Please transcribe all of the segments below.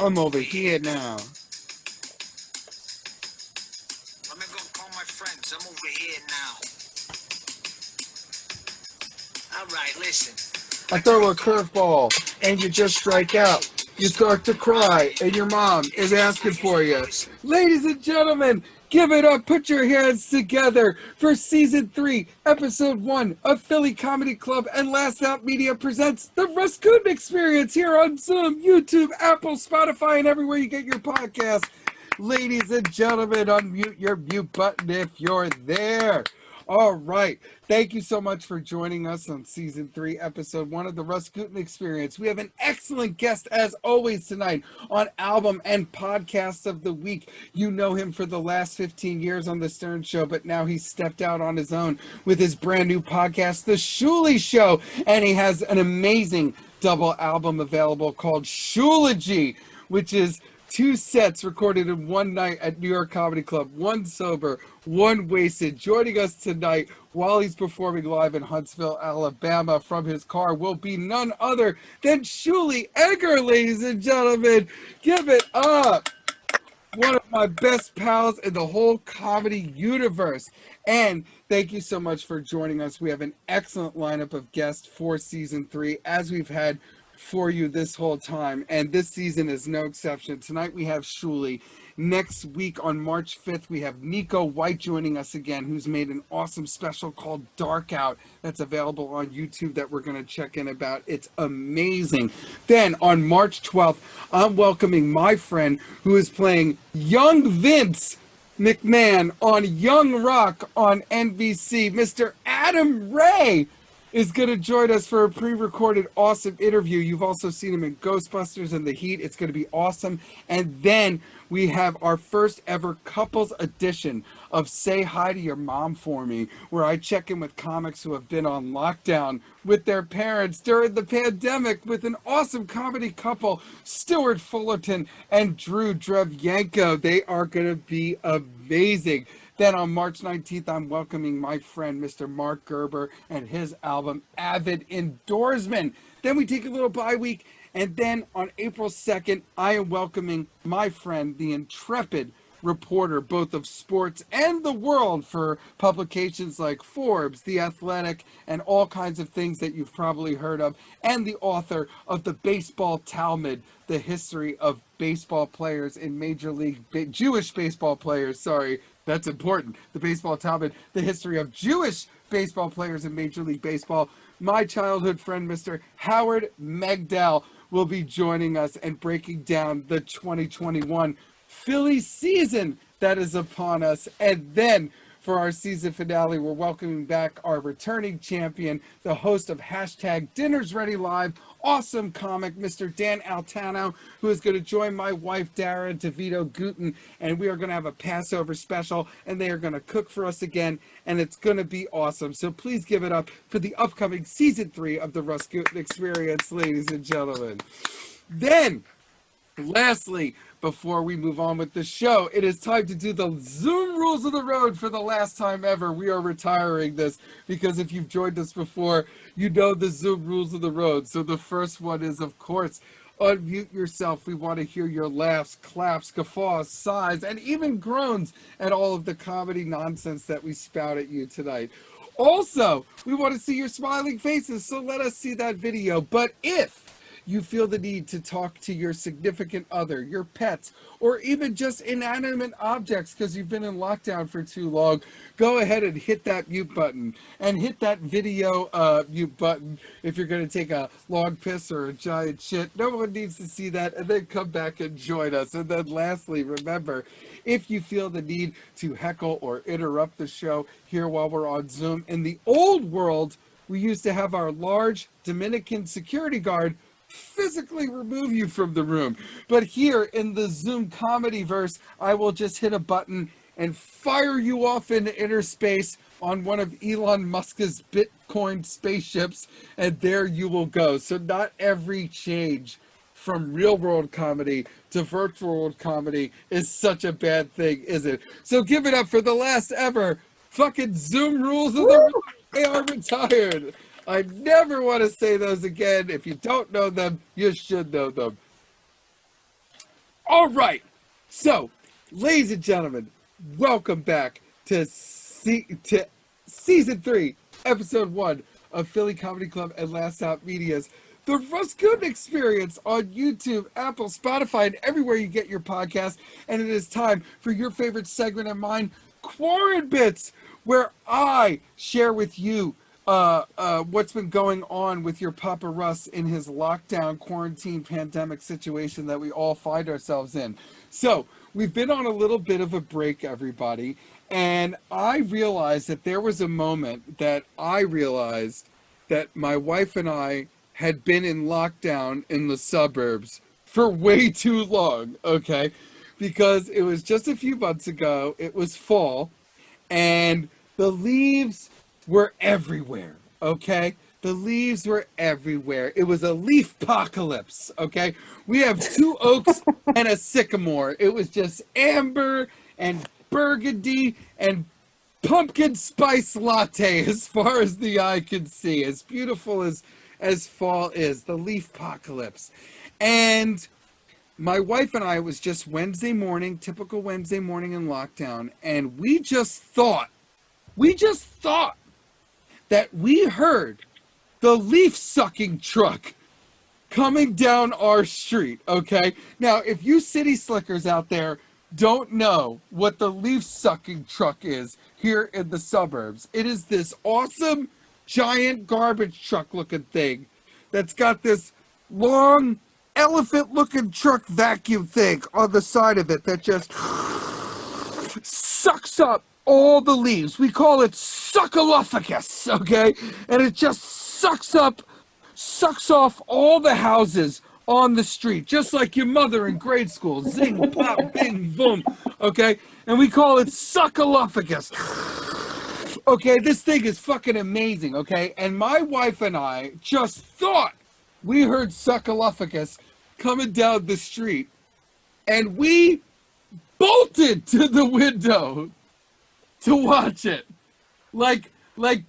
I'm over here now. Let me go call my friends. I'm over here now. All right, listen. I throw a curveball and you just strike out. You start to cry and your mom is asking for you. Ladies and gentlemen, give it up. Put your hands together for Season 3, Episode 1 of Philly Comedy Club and Last Out Media presents the RUS GUTIN Experience here on Zoom, YouTube, Apple, Spotify, and everywhere you get your podcasts. Ladies and gentlemen, unmute your mute button if you're there. All right. Thank you so much for joining us on Season 3, Episode 1 of the RUS GUTIN Experience. We have an excellent guest, as always, tonight on Album and Podcast of the Week. You know him for the last 15 years on The Stern Show, but now he's stepped out on his own with his brand new podcast, The SHULI Show, and he has an amazing double album available called SHULOGY, which is 2 sets recorded in one night at New York Comedy Club, one sober, one wasted. Joining us tonight while he's performing live in Huntsville, Alabama from his car will be none other than SHULI EGAR, ladies and gentlemen. Give it up. One of my best pals in the whole comedy universe. And thank you so much for joining us. We have an excellent lineup of guests for Season 3, as we've had for you this whole time, and this season is no exception. Tonight we have SHULI. Next week on March 5th we have Nico White joining us again, who's made an awesome special called Dark Out that's available on YouTube that we're going to check in about. It's amazing. Then on March 12th I'm welcoming my friend who is playing young Vince McMahon on Young Rock on NBC. Mr. Adam Ray is going to join us for a pre-recorded awesome interview. You've also seen him in Ghostbusters and The Heat. It's going to be awesome. And then we have our first ever couples edition of Say Hi to Your Mom For Me, where I check in with comics who have been on lockdown with their parents during the pandemic with an awesome comedy couple, Stuart Fullerton and Drew Drevyanko. They are going to be amazing. Then on March 19th, I'm welcoming my friend, Mr. Mark Gerber, and his album, Avid Indoorsman. Then we take a little bye week, and then on April 2nd, I am welcoming my friend, the intrepid reporter, both of sports and the world, for publications like Forbes, The Athletic, and all kinds of things that you've probably heard of, and the author of the Baseball Talmud, the history of baseball players in Major League, Jewish baseball players, sorry, that's important. The Baseball Talmud, the history of Jewish baseball players in Major League Baseball. My childhood friend, Mr. Howard Megdal, will be joining us and breaking down the 2021 Philly season that is upon us. And then for our season finale, we're welcoming back our returning champion, the host of hashtag Dinner's Ready Live, awesome comic, Mr. Dan Altano, who is going to join my wife, Dara DeVito Gutin, and we are going to have a Passover special, and they are going to cook for us again, and it's going to be awesome. So please give it up for the upcoming Season 3 of the RUS GUTIN Experience, ladies and gentlemen. Then, lastly, before we move on with the show, it is time to do the Zoom rules of the road for the last time ever. We are retiring this because if you've joined us before, you know the Zoom rules of the road. So the first one is, of course, unmute yourself. We want to hear your laughs, claps, guffaws, sighs, and even groans at all of the comedy nonsense that we spout at you tonight. Also, we want to see your smiling faces, so let us see that video. But if you feel the need to talk to your significant other, your pets, or even just inanimate objects because you've been in lockdown for too long, go ahead and hit that mute button and hit that video mute button if you're going to take a long piss or a giant shit. No one needs to see that, and then come back and join us. And then lastly, remember, if you feel the need to heckle or interrupt the show here while we're on Zoom, in the old world, we used to have our large Dominican security guard physically remove you from the room. But here in the Zoom comedy verse, I will just hit a button and fire you off into inner space on one of Elon Musk's Bitcoin spaceships, and there you will go. So not every change from real world comedy to virtual world comedy is such a bad thing, is it? So give it up for the last ever fucking Zoom rules of the they are retired. I never want to say those again. If you don't know them, you should know them. All right. So, ladies and gentlemen, welcome back to season 3, episode 1 of Philly Comedy Club and Last Out Media's The RUS GUTIN Experience on YouTube, Apple, Spotify, and everywhere you get your podcast. And it is time for your favorite segment of mine, QUARAN-BITs, where I share with you what's been going on with your Papa Russ in his lockdown, quarantine, pandemic situation that we all find ourselves in. So, we've been on a little bit of a break, everybody, and I realized that there was a moment that I realized that my wife and I had been in lockdown in the suburbs for way too long, okay? Because it was just a few months ago, it was fall, and the leaves were everywhere, okay? The leaves were everywhere. It was a leaf apocalypse, okay? We have 2 oaks and a sycamore. It was just amber and burgundy and pumpkin spice latte as far as the eye can see. As beautiful as fall is, the leaf apocalypse. And my wife and I, it was just Wednesday morning, typical Wednesday morning in lockdown, and we just thought that we heard the leaf-sucking truck coming down our street, okay? Now, if you city slickers out there don't know what the leaf-sucking truck is here in the suburbs, it is this awesome, giant garbage truck-looking thing that's got this long, elephant-looking truck vacuum thing on the side of it that just sucks up all the leaves. We call it suckalophagus, okay? And it just sucks off all the houses on the street, just like your mother in grade school. Zing, pop, bing, boom, okay? And we call it suckalophagus. Okay, this thing is fucking amazing, okay? And my wife and I just thought we heard suckalophagus coming down the street, and we bolted to the window to watch it, like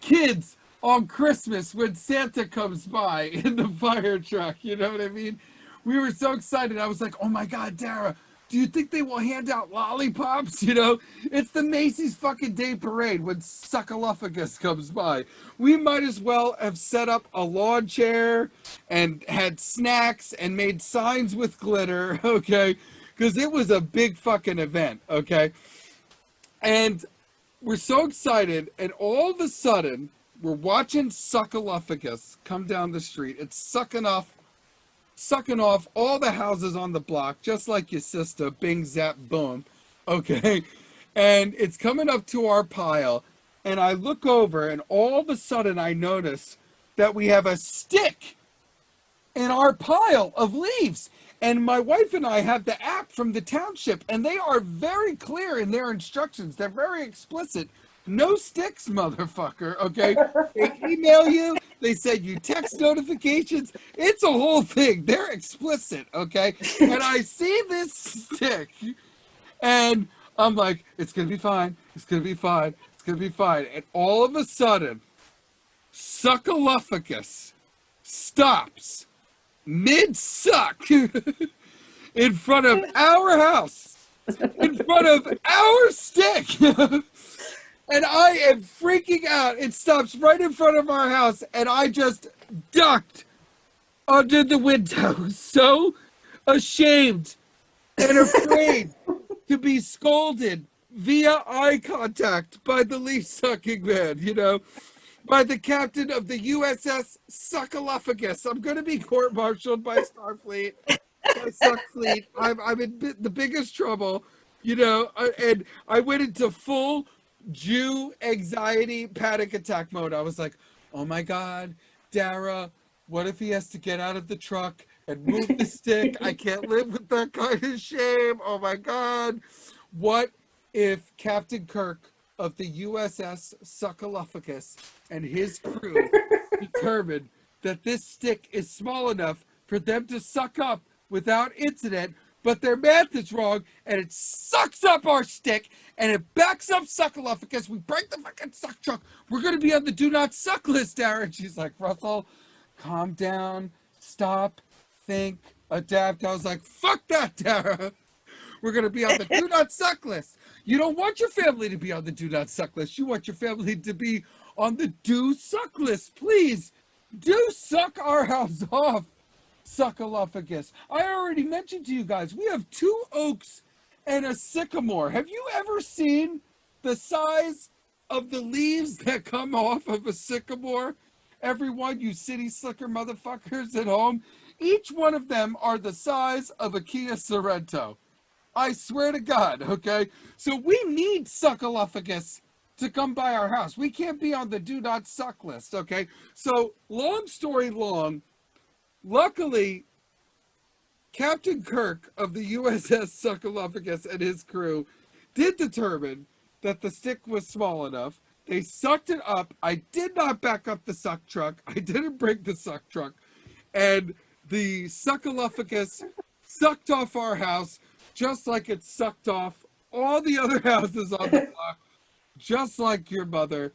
kids on Christmas when Santa comes by in the fire truck, you know what I mean? We were so excited. I was like, oh my God, Dara, do you think they will hand out lollipops? You know, it's the Macy's fucking Day Parade when Suckalophagus comes by. We might as well have set up a lawn chair and had snacks and made signs with glitter, okay? Because it was a big fucking event, okay? And we're so excited, and all of a sudden, we're watching Suckalophagus come down the street. It's sucking off all the houses on the block, just like your sister, bing, zap, boom, okay? And it's coming up to our pile, and I look over, and all of a sudden, I notice that we have a stick in our pile of leaves. And my wife and I have the app from the township, and they are very clear in their instructions. They're very explicit. No sticks, motherfucker, okay? They email you. They send you text notifications. It's a whole thing. They're explicit, okay? And I see this stick, and I'm like, it's going to be fine. It's going to be fine. It's going to be fine. And all of a sudden, Suckalophagus stops mid-suck in front of our house, in front of our stick. And I am freaking out. It stops right in front of our house, and I just ducked under the window, so ashamed and afraid to be scolded via eye contact by the leaf-sucking man, you know, by the captain of the USS Suckalophagus. I'm going to be court-martialed by Starfleet, by Suckfleet. I'm in the biggest trouble, you know, and I went into full Jew anxiety panic attack mode. I was like, oh my God, Dara, what if he has to get out of the truck and move the stick? I can't live with that kind of shame. Oh my God. What if Captain Kirk of the USS Suckalophagus and his crew determined that this stick is small enough for them to suck up without incident, but their math is wrong, and it sucks up our stick, and it backs up Suckalophagus. We break the fucking suck truck. We're going to be on the do not suck list, Dara. And she's like, Russell, calm down, stop, think, adapt. I was like, fuck that, Dara. We're going to be on the do not suck list. You don't want your family to be on the do not suck list. You want your family to be on the do suck list. Please do suck our house off. Suckalophagus. I already mentioned to you guys, we have 2 oaks and a sycamore. Have you ever seen the size of the leaves that come off of a sycamore? Everyone, you city slicker motherfuckers at home, each one of them are the size of a Kia Sorento. I swear to God, okay? So we need Suckalophagus to come by our house. We can't be on the do not suck list, okay? So long story long, luckily, Captain Kirk of the USS Suckalophagus and his crew did determine that the stick was small enough. They sucked it up. I did not back up the suck truck. I didn't break the suck truck. And the Suckalophagus sucked off our house just like it sucked off all the other houses on the block, just like your mother,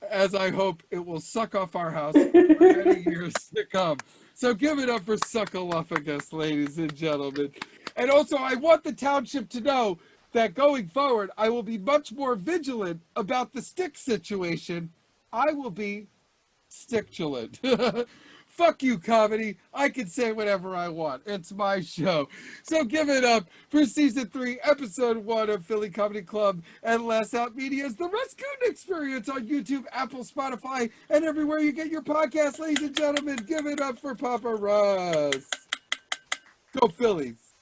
as I hope it will suck off our house for many years to come. So give it up for Suckalophagus, ladies and gentlemen. And also, I want the township to know that going forward, I will be much more vigilant about the stick situation. I will be sticktulant. Fuck you, comedy. I can say whatever I want. It's my show. So give it up for Season 3, Episode 1 of Philly Comedy Club and Last Out Media's The RUS GUTIN Experience on YouTube, Apple, Spotify, and everywhere you get your podcasts. Ladies and gentlemen, give it up for Papa Russ. Go Phillies.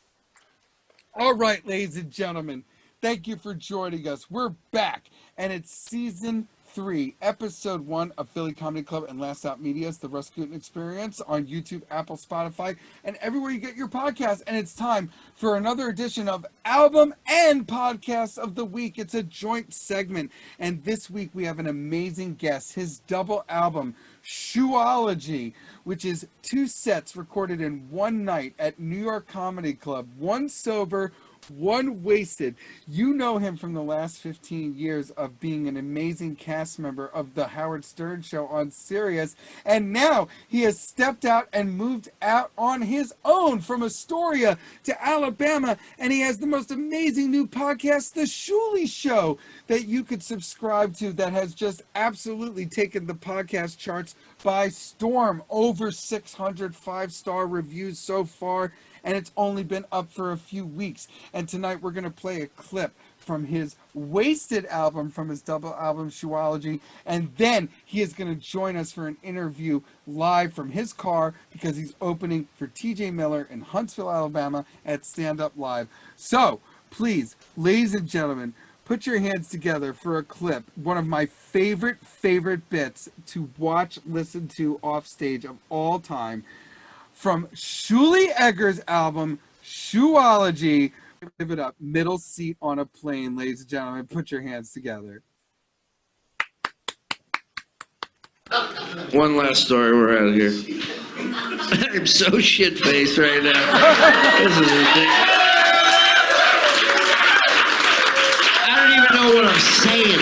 All right, ladies and gentlemen, thank you for joining us. We're back, and it's Season 3, Episode 1 of Philly Comedy Club and Last Out Media's The RUS GUTIN Experience on YouTube, Apple, Spotify, and everywhere you get your podcasts. And it's time for another edition of Album and Podcast of the Week. It's a joint segment, and this week we have an amazing guest. His double album, SHULOGY, which is 2 sets recorded in one night at New York Comedy Club, 1 sober, 1 wasted. You know him from the last 15 years of being an amazing cast member of the Howard Stern Show on Sirius, and now he has stepped out and moved out on his own from Astoria to Alabama, and he has the most amazing new podcast, The SHULI Show, that you could subscribe to, that has just absolutely taken the podcast charts by storm. Over 600 5-star reviews so far, and it's only been up for a few weeks. And tonight we're going to play a clip from his Wasted album, from his double album SHULOGY, and then he is going to join us for an interview live from his car, because he's opening for TJ Miller in Huntsville, Alabama at Stand Up Live. So please, ladies and gentlemen, put your hands together for a clip, one of my favorite bits to watch, listen to off stage of all time, from SHULI Egar's album, SHULOGY. Give it up. Middle seat on a plane, ladies and gentlemen. Put your hands together. One last story, we're out of here. I'm so shit-faced right now. This is ridiculous. I don't even know what I'm saying.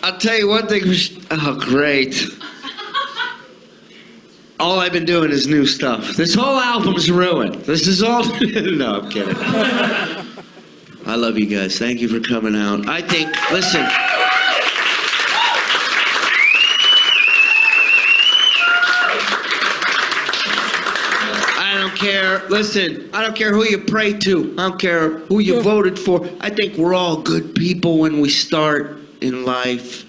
I'll tell you one thing. Oh, great. All I've been doing is new stuff. This whole album's ruined. This is all... No, I'm kidding. I love you guys. Thank you for coming out. I think, listen... I don't care. Listen, I don't care who you pray to. I don't care who you voted for. I think we're all good people when we start in life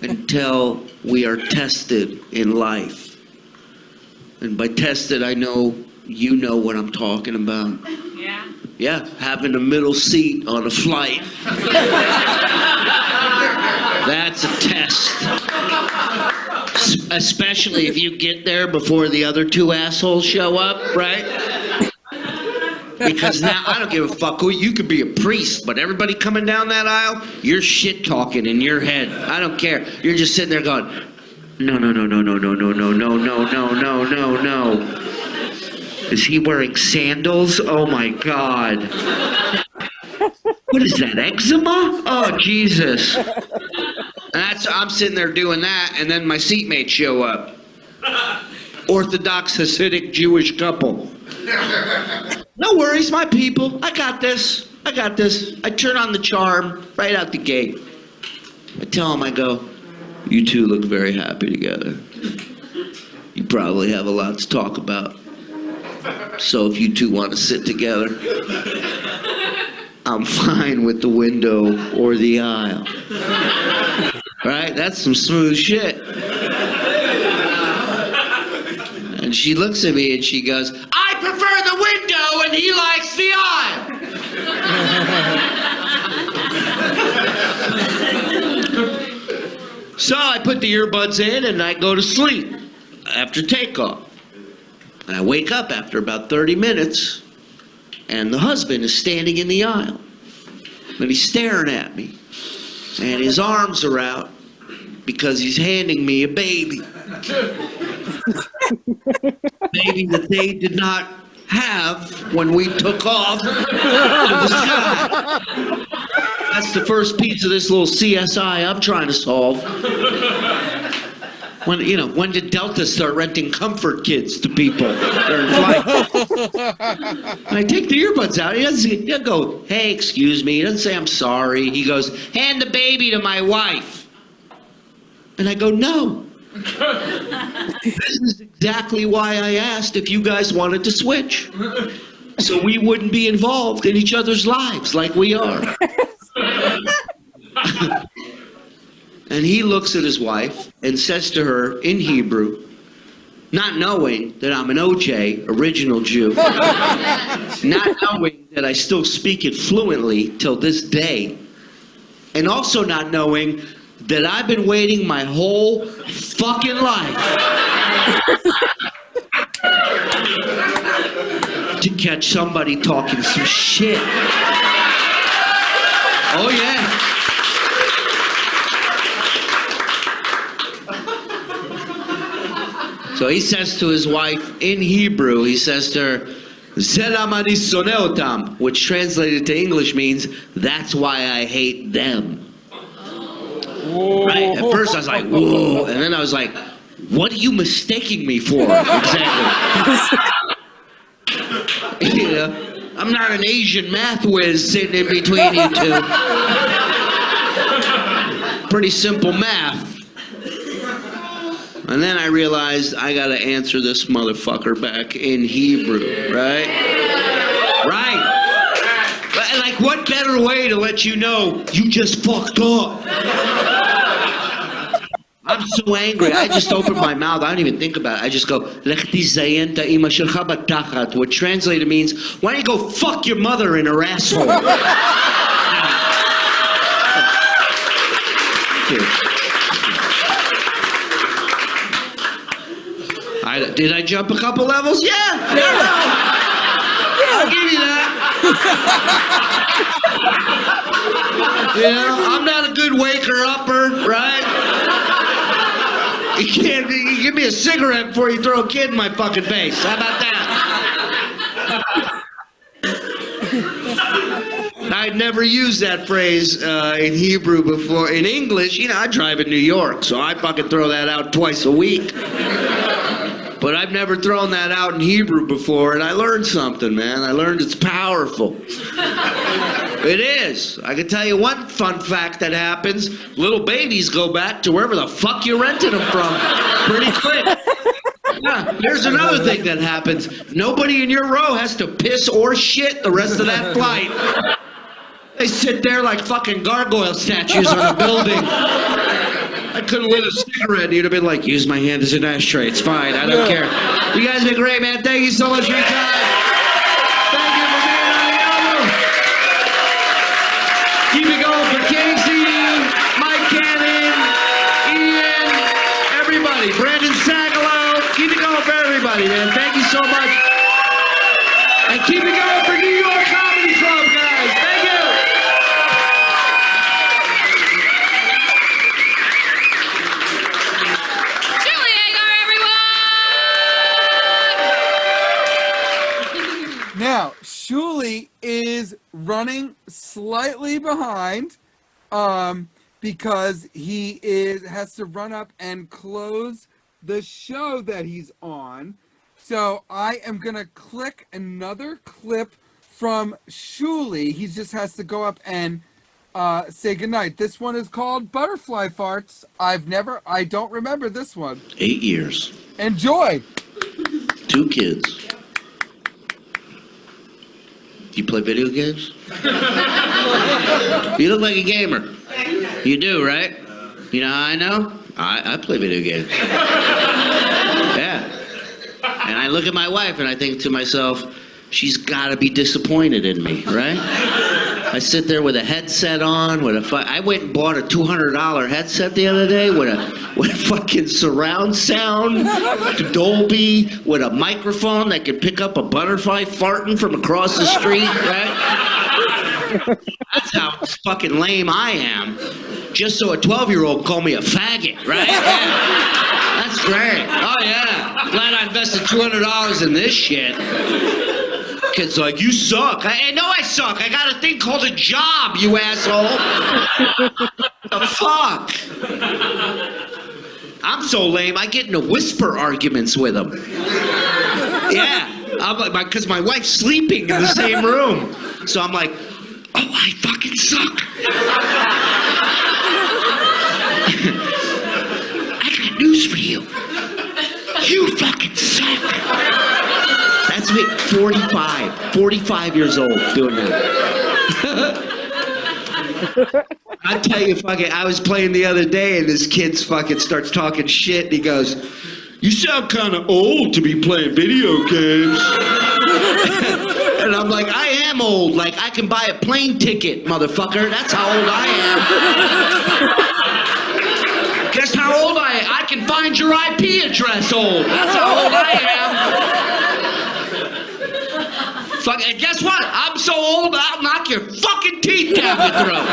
until we are tested in life. And by tested, I know you know what I'm talking about. Yeah? Yeah, having a middle seat on a flight. That's a test. Especially if you get there before the other 2 assholes show up, right? Because now, I don't give a fuck who, you could be a priest, but everybody coming down that aisle, you're shit talking in your head. I don't care. You're just sitting there going, no, no, no, no, no, no, no, no, no, no, no, no, no, no. Is he wearing sandals? Oh my God. What is that, eczema? Oh, Jesus. And I'm sitting there doing that, and then my seatmates show up. Orthodox Hasidic Jewish couple. No worries, my people. I got this. I got this. I turn on the charm right out the gate. I tell him, I go, you two look very happy together. You probably have a lot to talk about. So if you two want to sit together, I'm fine with the window or the aisle. Right? That's some smooth shit. And she looks at me and she goes, I prefer the window and he likes the aisle. So I put the earbuds in and I go to sleep after takeoff. And I wake up after about 30 minutes and the husband is standing in the aisle. And he's staring at me. And his arms are out because he's handing me a baby. Baby that they did not have when we took off to the sky. That's the first piece of this little CSI I'm trying to solve. When, you know, when did Delta start renting comfort kits to people during flight? I take the earbuds out. He doesn't go, hey, excuse me. He doesn't say I'm sorry. He goes, hand the baby to my wife. And I go, no. This is exactly why I asked if you guys wanted to switch. So we wouldn't be involved in each other's lives like we are. And he looks at his wife and says to her in Hebrew, not knowing that I'm an OJ, original Jew, not knowing that I still speak it fluently till this day, and also not knowing that I've been waiting my whole fucking life to catch somebody talking some shit. Oh yeah. So he says to his wife in Hebrew, he says to her, Zelamani soneotam, which translated to English means, that's why I hate them. Whoa. Right? At first I was like, whoa. And then I was like, what are you mistaking me for? Exactly. You know, I'm not an Asian math whiz sitting in between you two. Pretty simple math. And then I realized I gotta answer this motherfucker back in Hebrew, right? Right. Like, what better way to let you know you just fucked up? I'm so angry. I just open my mouth. I don't even think about it. I just go, which translated means, why don't you go fuck your mother in her asshole? Did I jump a couple levels? Yeah. I'll give you that. You know, I'm not a good waker-upper, right? You give me a cigarette before you throw a kid in my fucking face. How about that? I'd never used that phrase in Hebrew before. In English, you know, I drive in New York, so I fucking throw that out twice a week. But I've never thrown that out in Hebrew before, and I learned something, man. I learned it's powerful. It is. I can tell you one fun fact that happens. Little babies go back to wherever the fuck you rented them from pretty quick. Yeah, here's another thing that happens. Nobody in your row has to piss or shit the rest of that flight. They sit there like fucking gargoyle statues on a building. I couldn't lit a cigarette. You'd have been like, use my hand as an ashtray. It's fine. I don't care. You guys have been great, man. Thank you so much for your time. Thank you for being on the album. Keep it going for Casey, Mike Cannon, Ian, everybody. Brandon Sagalow. Keep it going for everybody, man. Thank you so much. And keep it going for New York Comedy Club, guys. Thank you. Shuli Egar, everyone! Now, Shuli is running slightly behind because he has to run up and close the show that he's on. So I am going to click another clip from Shuli. He just has to go up and say goodnight. This one is called Butterfly Farts. I don't remember this one. 8 years. Enjoy. 2 kids. You play video games? You look like a gamer. You do, right? You know how I know? I play video games. Yeah. And I look at my wife and I think to myself, she's got to be disappointed in me, right? I sit there with a headset on, I went and bought a $200 headset the other day with a fucking surround sound, Dolby, with a microphone that could pick up a butterfly farting from across the street, right? That's how fucking lame I am. Just so a 12-year-old call me a faggot, right? Yeah. That's great. Oh yeah. Glad I invested $200 in this shit. Kid's like, you suck. I know I suck. I got a thing called a job, you asshole. The fuck? I'm so lame, I get into whisper arguments with him. Yeah, because my wife's sleeping in the same room. So I'm like, oh, I fucking suck. I got news for you. You fucking suck. That's me, 45 years old doing that. I tell you, fucking, I was playing the other day and this kid fucking starts talking shit and he goes, you sound kind of old to be playing video games. And I'm like, I am old. Like, I can buy a plane ticket, motherfucker. That's how old I am. Guess how old I am? I can find your IP address, old. That's how old I am. Fuck, and guess what? I'm so old, I'll knock your fucking teeth down your throat.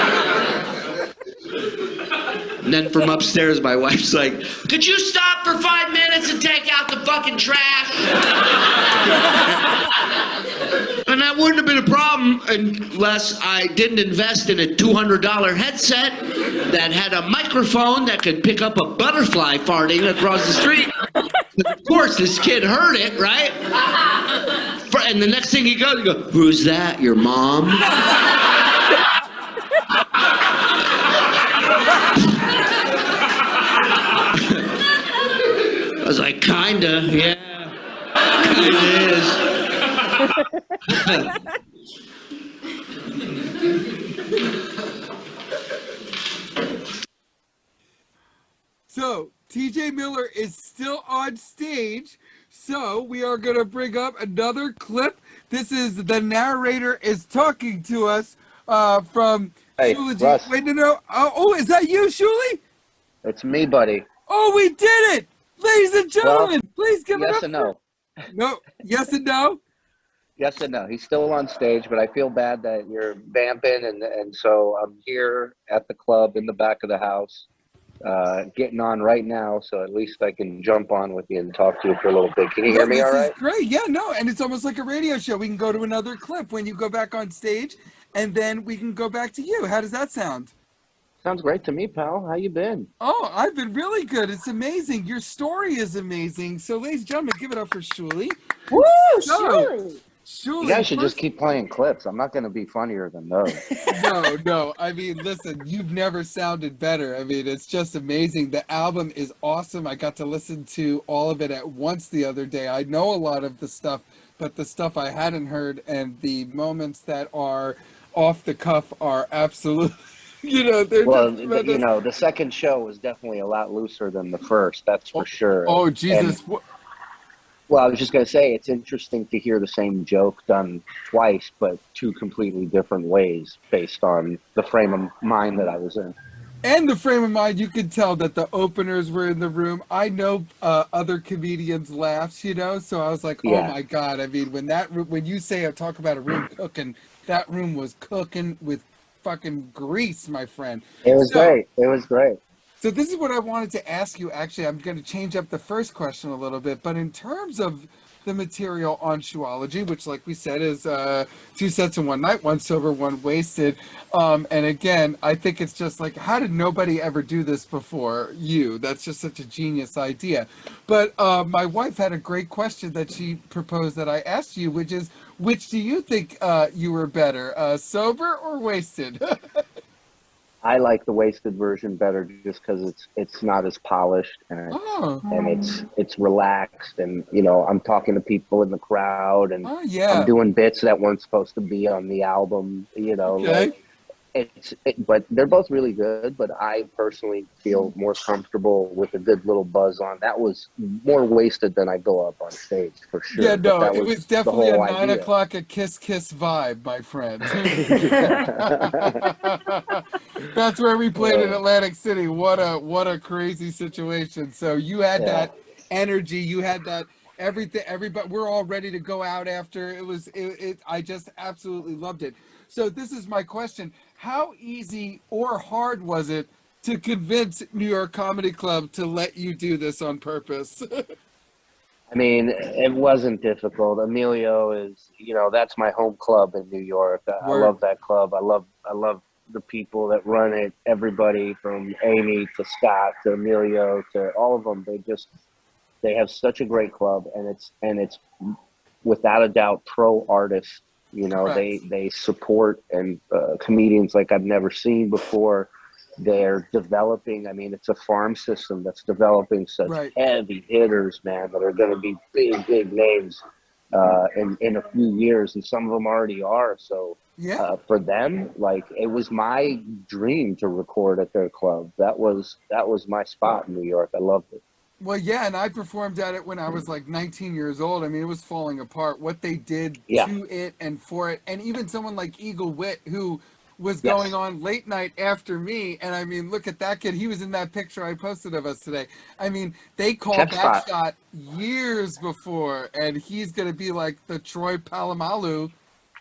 And then from upstairs, my wife's like, could you stop for 5 minutes and take out the fucking trash? And that wouldn't have been a problem unless I didn't invest in a $200 headset that had a microphone that could pick up a butterfly farting across the street. Of course, this kid heard it, right? And the next thing he goes, who's that, your mom? I was like, kinda, yeah. Kinda is. So, TJ Miller is still on stage, so we are going to bring up another clip. This is the narrator is talking to us from Shulogy. Russ. Wait, no. Oh, is that you, Shuli? It's me, buddy. Oh, we did it! Ladies and gentlemen, please give it up. Yes and no. No, yes and no? Yes and no. He's still on stage, but I feel bad that you're vamping, and so I'm here at the club in the back of the house, getting on right now, so at least I can jump on with you and talk to you for a little bit. Can you hear me all right? This is great. Yeah, no, and it's almost like a radio show. We can go to another clip when you go back on stage, and then we can go back to you. How does that sound? Sounds great to me, pal. How you been? Oh, I've been really good. It's amazing. Your story is amazing. So, ladies and gentlemen, give it up for Shuli. Woo, Shuli. You guys should just keep playing clips. I'm not going to be funnier than those. No. I mean, listen, you've never sounded better. I mean, it's just amazing. The album is awesome. I got to listen to all of it at once the other day. I know a lot of the stuff, but the stuff I hadn't heard and the moments that are off the cuff are absolutely... the second show was definitely a lot looser than the first, that's for sure. Oh, Jesus. Well, I was just going to say, it's interesting to hear the same joke done twice, but 2 completely different ways based on the frame of mind that I was in. And the frame of mind, you could tell that the openers were in the room. I know other comedians' laughs, so I was like, oh my God. I mean, when you say, talk about a room cooking, that room was cooking with fucking grease, my friend. It was great. It was great. So this is what I wanted to ask you. Actually, I'm going to change up the first question a little bit, but in terms of the material on Shuology, which, like we said, is 2 sets in one night, 1 sober, 1 wasted. And again, I think it's just like, how did nobody ever do this before you? That's just such a genius idea. But my wife had a great question that she proposed that I asked you, which is, which do you think you were better, sober or wasted? I like the wasted version better just because it's not as polished and Oh. and it's relaxed, and you know, I'm talking to people in the crowd, and Oh, yeah. I'm doing bits that weren't supposed to be on the album, you know. Okay. Like but they're both really good, but I personally feel more comfortable with a good little buzz on. That was more wasted than I go up on stage, for sure. Yeah, no, but that it was definitely a the whole 9 idea. o'clock a kiss vibe, my friend. That's where we played in Atlantic City. What a crazy situation. So you had that energy, you had that everything, everybody, we're all ready to go out after. I just absolutely loved it. So this is my question. How easy or hard was it to convince New York Comedy Club to let you do this on purpose? I mean, it wasn't difficult. Emilio is, you know, that's my home club in New York. I love that club. I love the people that run it. Everybody from Amy to Scott to Emilio to all of them. They have such a great club, and it's without a doubt pro artists. You know, they support and comedians like I've never seen before. They're developing. I mean, it's a farm system that's developing such heavy hitters, man, that are going to be big names in a few years, and some of them already are. So for them, like, it was my dream to record at their club. That was my spot in New York. I loved it. Well, yeah, and I performed at it when I was like 19 years old. I mean, it was falling apart. What they did to it and for it, and even someone like Eagle Witt, who was going on late night after me, and I mean, look at that kid. He was in that picture I posted of us today. I mean, they called that shot years before, and he's going to be like the Troy Polamalu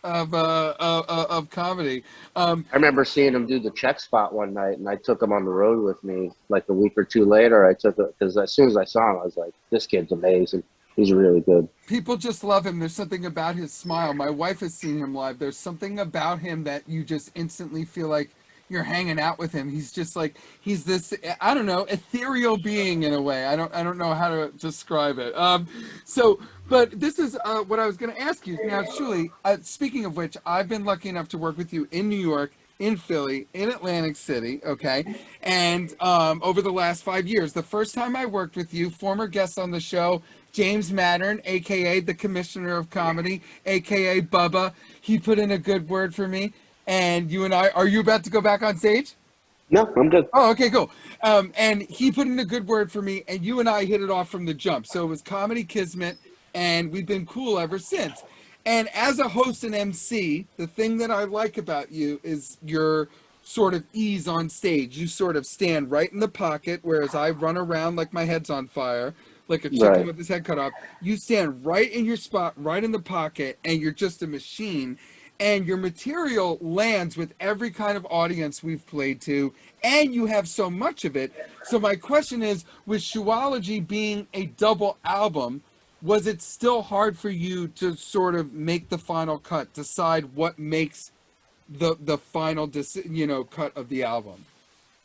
of comedy. I remember seeing him do the check spot one night, and I took him on the road with me. Like a week or two later, I took it because as soon as I saw him, I was like, "This kid's amazing. He's really good." People just love him. There's something about his smile. My wife has seen him live. There's something about him that you just instantly feel like you're hanging out with him. He's just like, he's this, I don't know, ethereal being in a way. I don't know how to describe it. But this is what I was going to ask you. Now, Shuli, speaking of which, I've been lucky enough to work with you in New York, in Philly, in Atlantic City, okay? And over the last 5 years, the first time I worked with you, former guest on the show, James Mattern, a.k.a. the Commissioner of Comedy, a.k.a. Bubba, he put in a good word for me. And you and I, are you about to go back on stage? No, I'm good. Oh, okay, cool. And he put in a good word for me, and you and I hit it off from the jump. So it was comedy kismet, and we've been cool ever since. And as a host and MC, the thing that I like about you is your sort of ease on stage. You sort of stand right in the pocket, whereas I run around like my head's on fire, like a chicken with his head cut off. You stand right in your spot, right in the pocket, and you're just a machine. And your material lands with every kind of audience we've played to, and you have so much of it. So my question is, with Shuology being a double album, was it still hard for you to sort of make the final cut, decide what makes the final cut of the album?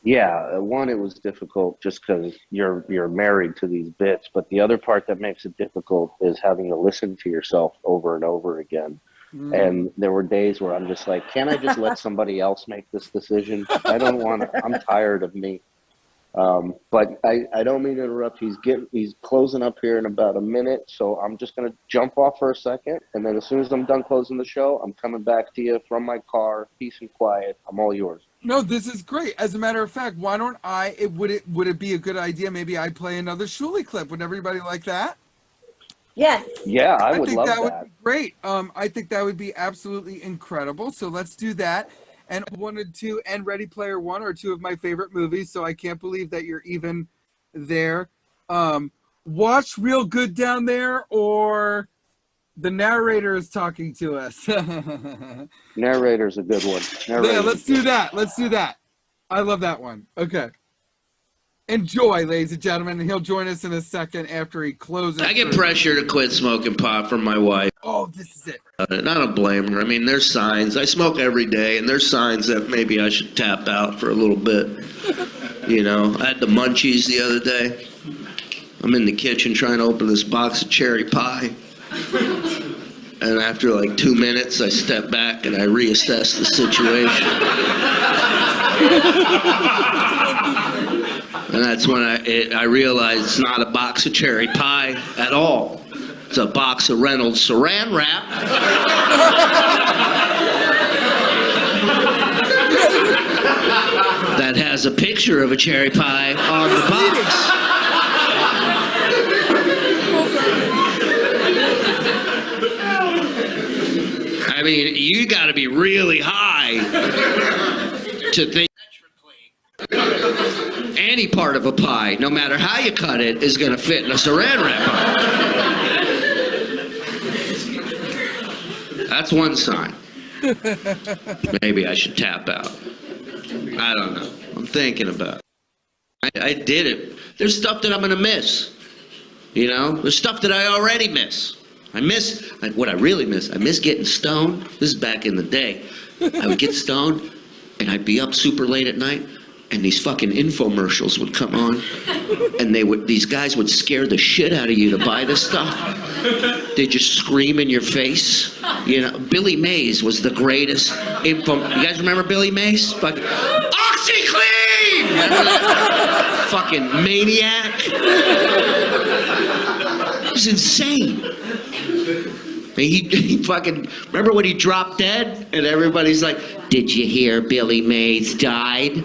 Yeah, one, it was difficult just because you're married to these bits, but the other part that makes it difficult is having to listen to yourself over and over again. And there were days where I'm just like, can't I just let somebody else make this decision? I don't want to, I'm tired of me. But I don't mean to interrupt. He's closing up here in about a minute. So I'm just going to jump off for a second. And then as soon as I'm done closing the show, I'm coming back to you from my car, peace and quiet. I'm all yours. No, this is great. As a matter of fact, why don't would it be a good idea? Maybe I play another Shuli clip. Would everybody like that? Yes. Yeah, I would think love that. that. Would be great. I think that would be absolutely incredible. So let's do that. And I wanted to end Ready Player One are two of my favorite movies. So I can't believe that you're even there. Watch Real Good Down There, or the narrator is talking to us. Narrator's a good one. Yeah, let's do that. Let's do that. I love that one. Okay. Enjoy, ladies and gentlemen, and he'll join us in a second after he closes. I get pressure to quit smoking pot from my wife. Oh, this is it. And I don't blame her. I mean, there's signs. I smoke every day, and there's signs that maybe I should tap out for a little bit. You know, I had the munchies the other day. I'm in the kitchen trying to open this box of cherry pie. And after like 2 minutes, I step back and I reassess the situation. And that's when I realized it's not a box of cherry pie at all. It's a box of Reynolds Saran wrap. That has a picture of a cherry pie on the box. I mean, you gotta be really high to think any part of a pie, no matter how you cut it, is gonna fit in a saran wrap pie. That's one sign. Maybe I should tap out. I don't know. I'm thinking about it. I did it. There's stuff that I'm gonna miss. You know? There's stuff that I already miss. What I really miss, I miss getting stoned. This is back in the day. I would get stoned, and I'd be up super late at night, and these fucking infomercials would come on, and these guys would scare the shit out of you to buy this stuff. They'd just scream in your face. You know, Billy Mays was the greatest You guys remember Billy Mays? Fucking OxyClean! Remember that? Fucking maniac. It was insane. He fucking, remember when he dropped dead? And everybody's like, did you hear Billy Mays died?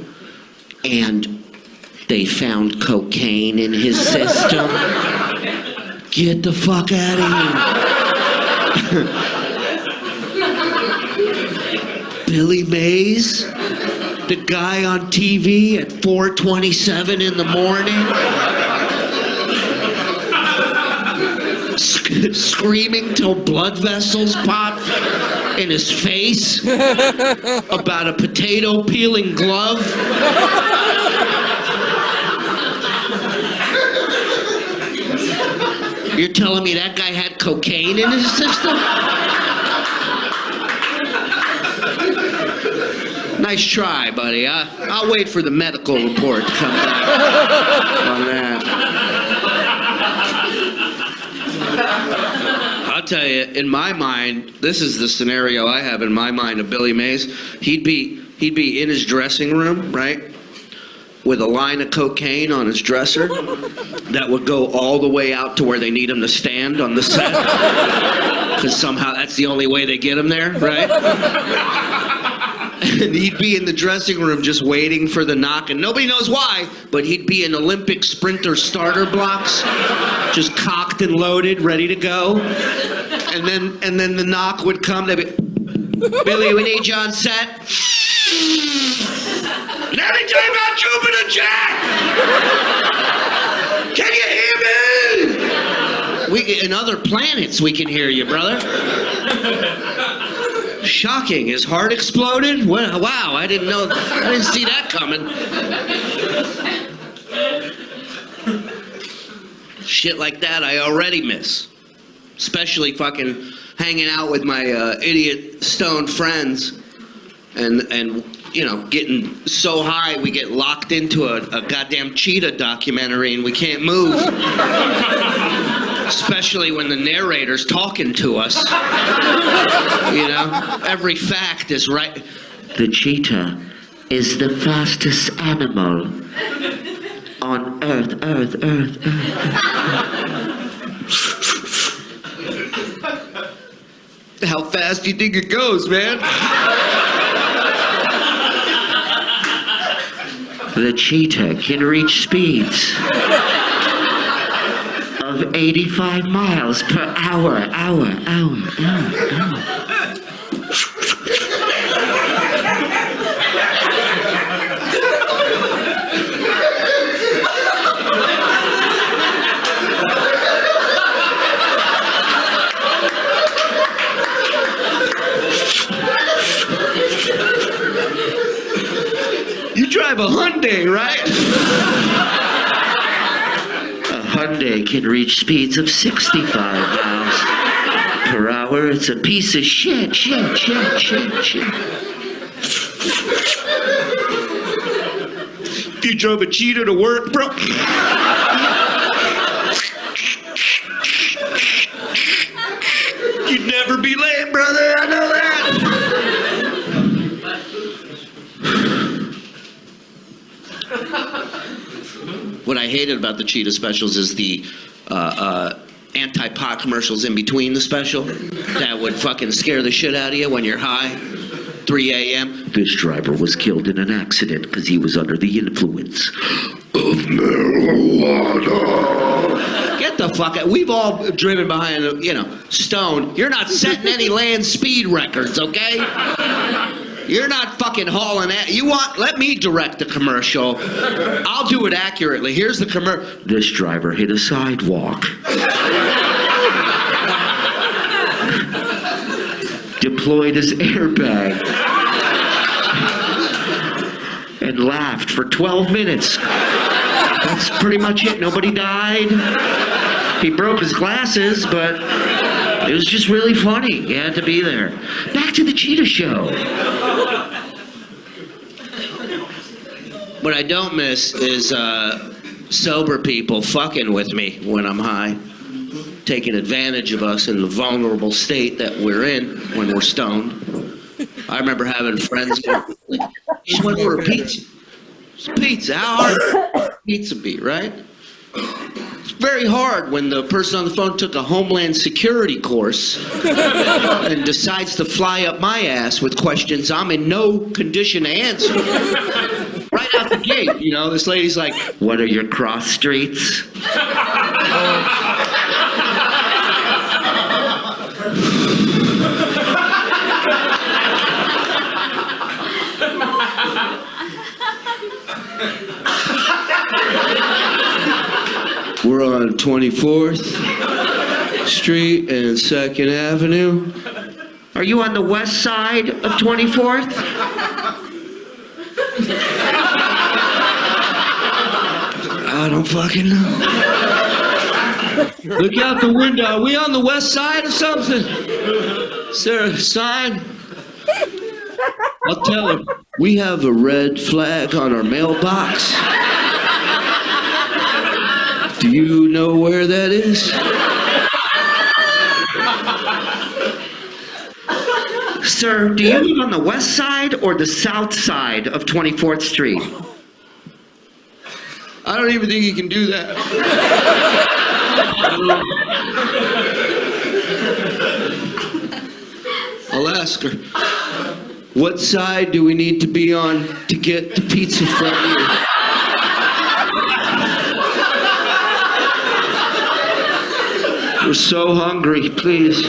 And they found cocaine in his system. Get the fuck out of here. Billy Mays? The guy on TV at 4:27 in the morning? Screaming till blood vessels pop in his face about a potato peeling glove. You're telling me that guy had cocaine in his system? Nice try, buddy. I'll wait for the medical report to come back on that. I'll tell you, in my mind, this is the scenario I have in my mind of Billy Mays. He'd be in his dressing room, right, with a line of cocaine on his dresser that would go all the way out to where they need him to stand on the set, because somehow that's the only way they get him there, right? And he'd be in the dressing room just waiting for the knock, and nobody knows why, but he'd be in Olympic sprinter starter blocks, just cocked and loaded, ready to go. And then the knock would come. They'd be, Billy, we need you on set. Let me tell you about Jupiter Jack. Can you hear me? In other planets, we can hear you, brother. Shocking. His heart exploded? Wow, I didn't see that coming. Shit like that I already miss. Especially fucking hanging out with my idiot stoned friends and you know, getting so high we get locked into a goddamn cheetah documentary and we can't move. Especially when the narrator's talking to us. You know, every fact is right. The cheetah is the fastest animal on Earth. How fast do you think it goes, man? The cheetah can reach speeds of 85 miles per hour. You drive a Hyundai, right? Hyundai can reach speeds of 65 miles per hour. It's a piece of shit. If you drove a cheetah to work, bro. You'd never be late, brother. I know that. What I hated about the cheetah specials is the anti-pot commercials in between the special that would fucking scare the shit out of you when you're high. 3 a.m. This driver was killed in an accident because he was under the influence of marijuana. Get the fuck out. We've all driven behind, stoned. You're not setting any land speed records, okay? You're not fucking hauling at. Let me direct the commercial. I'll do it accurately. Here's the commercial. This driver hit a sidewalk. Deployed his airbag. And laughed for 12 minutes. That's pretty much it. Nobody died. He broke his glasses, but it was just really funny. You had to be there. Back to the Cheetah Show. What I don't miss is sober people fucking with me when I'm high, taking advantage of us in the vulnerable state that we're in when we're stoned. I remember having friends who just went for a pizza. It's pizza. How hard would pizza be, right? It's very hard when the person on the phone took a Homeland Security course and decides to fly up my ass with questions I'm in no condition to answer. Right out the gate, this lady's like, "What are your cross streets?" We're on 24th Street and 2nd Avenue. Are you on the west side of 24th? I don't fucking know. Look out the window. Are we on the west side or something? Is there a sign? I'll tell him. We have a red flag on our mailbox. Do you know where that is? Sir, do you live on the west side or the south side of 24th Street? I don't even think you can do that. I'll ask her. What side do we need to be on to get the pizza from you? We're so hungry, please.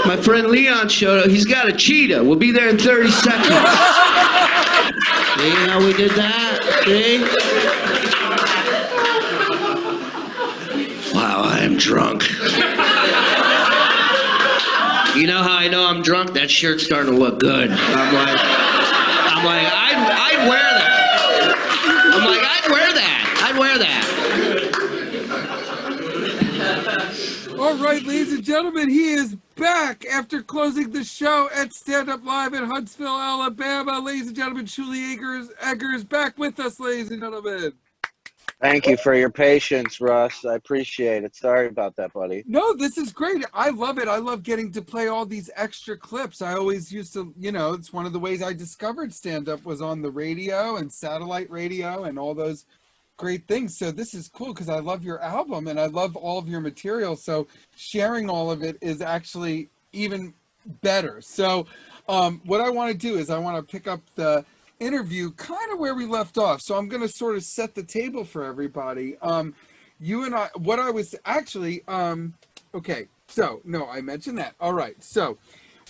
My friend Leon showed up. He's got a cheetah. We'll be there in 30 seconds. See how we did that? See? Wow, I am drunk. You know how I know I'm drunk? That shirt's starting to look good. I'm like, I'd wear that. I'm like, I'd wear that. All right, ladies and gentlemen, he is back after closing the show at Stand Up Live in Huntsville, Alabama. Ladies and gentlemen, Shuli Egar is back with us, ladies and gentlemen. Thank you for your patience, Russ. I appreciate it. Sorry about that, buddy. No, this is great. I love it. I love getting to play all these extra clips. I always used to, it's one of the ways I discovered stand-up was on the radio and satellite radio and all those great things. So this is cool because I love your album and I love all of your material. So sharing all of it is actually even better. So what I want to do is I want to pick up the interview kind of where we left off. So I'm going to sort of set the table for everybody. You and I, what I was actually, okay, so no, I mentioned that. All right. So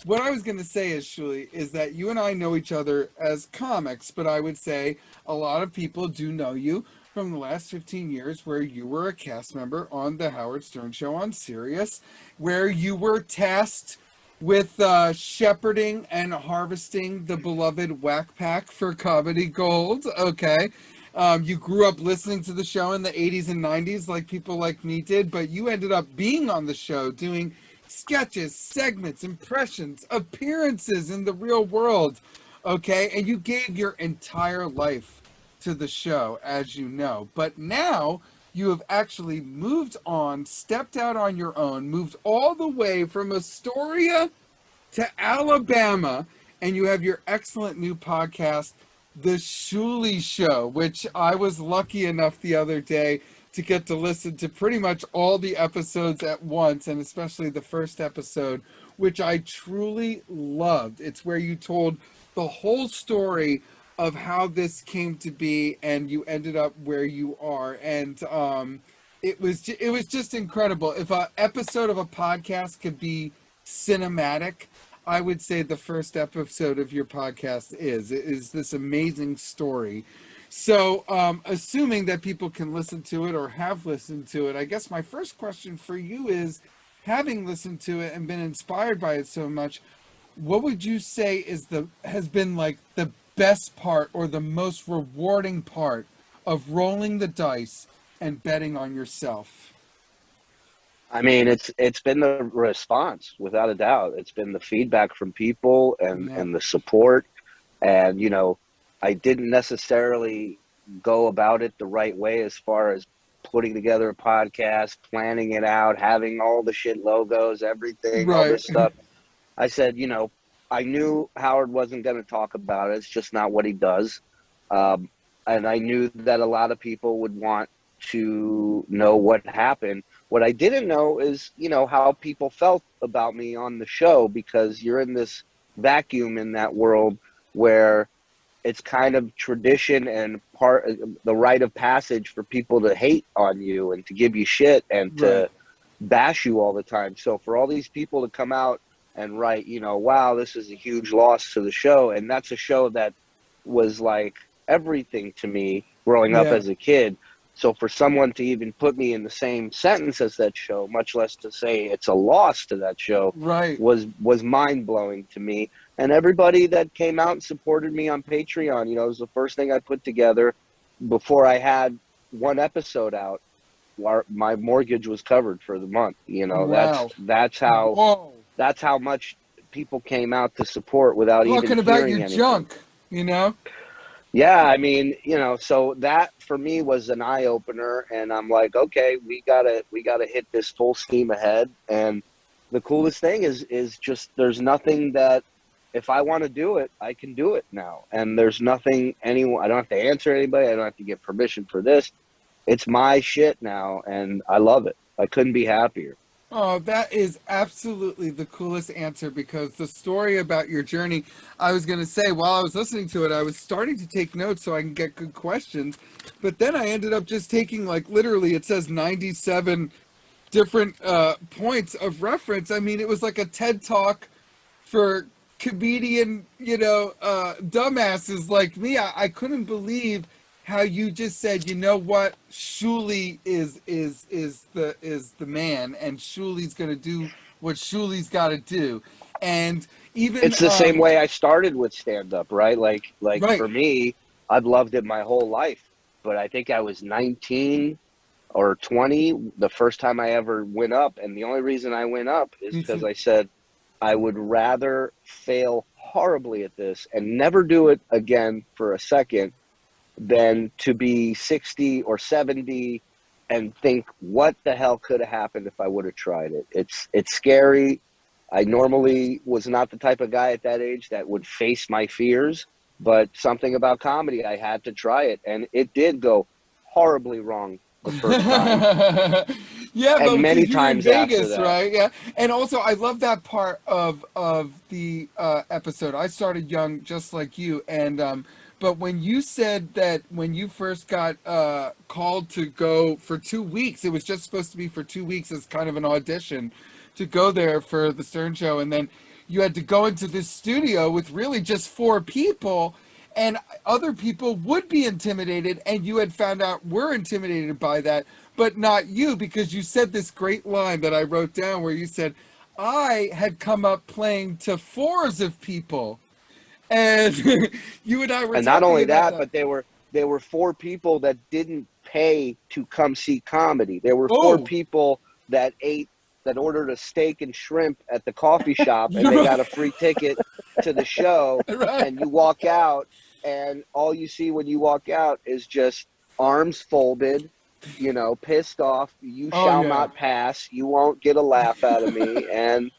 what I was going to say is, Shuli, is that you and I know each other as comics, but I would say a lot of people do know you from the last 15 years where you were a cast member on the Howard Stern Show on Sirius, where you were tasked with shepherding and harvesting the beloved Whack Pack for Comedy Gold. Okay. You grew up listening to the show in the 80s and 90s like people like me did, but you ended up being on the show doing sketches, segments, impressions, appearances in the real world. Okay. And you gave your entire life to the show, as you know. But now you have actually moved on, stepped out on your own, moved all the way from Astoria to Alabama, and you have your excellent new podcast, The SHULI Show, which I was lucky enough the other day to get to listen to pretty much all the episodes at once, and especially the first episode, which I truly loved. It's where you told the whole story of how this came to be, and you ended up where you are, and it was just incredible. If an episode of a podcast could be cinematic, I would say the first episode of your podcast is this amazing story. So, assuming that people can listen to it or have listened to it, I guess my first question for you is, having listened to it and been inspired by it so much, what would you say has been like the best part or the most rewarding part of rolling the dice and betting on yourself? I mean, it's been the response, without a doubt. It's been the feedback from people and the support. And, you know, I didn't necessarily go about it the right way as far as putting together a podcast, planning it out, having all the shit logos, everything, all this stuff. I said, you know, I knew Howard wasn't going to talk about it. It's just not what he does. And I knew that a lot of people would want to know what happened. What I didn't know is, you know, how people felt about me on the show, because you're in this vacuum in that world where it's kind of tradition and the rite of passage for people to hate on you and to give you shit and to bash you all the time. So for all these people to come out and write, you know, wow, this is a huge loss to the show. And that's a show that was like everything to me growing up as a kid. So for someone to even put me in the same sentence as that show, much less to say it's a loss to that show, was mind-blowing to me. And everybody that came out and supported me on Patreon, you know, it was the first thing I put together before I had one episode out. My mortgage was covered for the month. You know, that's how much people came out to support without even hearing about your anything. Junk, you know? Yeah, I mean, you know, so that for me was an eye opener, and I'm like, okay, we gotta hit this full steam ahead. And the coolest thing is just there's nothing that, if I want to do it, I can do it now. And there's nothing I don't have to answer anybody. I don't have to get permission for this. It's my shit now, and I love it. I couldn't be happier. Oh, that is absolutely the coolest answer, because the story about your journey, I was going to say, while I was listening to it, I was starting to take notes so I can get good questions. But then I ended up just taking, like, literally, it says 97 different points of reference. I mean, it was like a TED Talk for comedian, you know, dumbasses like me. I couldn't believe how you just said, you know what, Shuli is the man, and Shuli's gonna do what Shuli's got to do. And even it's the same way I started with stand-up, right? Like for me, I've loved it my whole life, but I think I was 19 or 20 the first time I ever went up, and the only reason I went up is because I said I would rather fail horribly at this and never do it again for a second than to be 60 or 70 and think, what the hell could have happened if I would have tried it? It's scary. I normally was not the type of guy at that age that would face my fears, but something about comedy, I had to try it, and it did go horribly wrong the first time. Yeah, and but many you're times in Vegas, after that. right? Yeah, and also I love that part of the episode. I started young, just like you, and but when you said that when you first got called to go for 2 weeks, it was just supposed to be for 2 weeks as kind of an audition to go there for the Stern Show, and then you had to go into this studio with really just 4 people, and other people would be intimidated, and you had found out were intimidated by that, but not you, because you said this great line that I wrote down where you said, I had come up playing to fours of people, and you and I were And not talking only about that, that. but they were 4 people that didn't pay to come see comedy. There were 4 Oh, people that ordered a steak and shrimp at the coffee shop, and you're they right. got a free ticket to the show. Right. And you walk out, and all you see when you walk out is just arms folded, you know, pissed off. You Oh shall yeah. not pass. You won't get a laugh out of me. And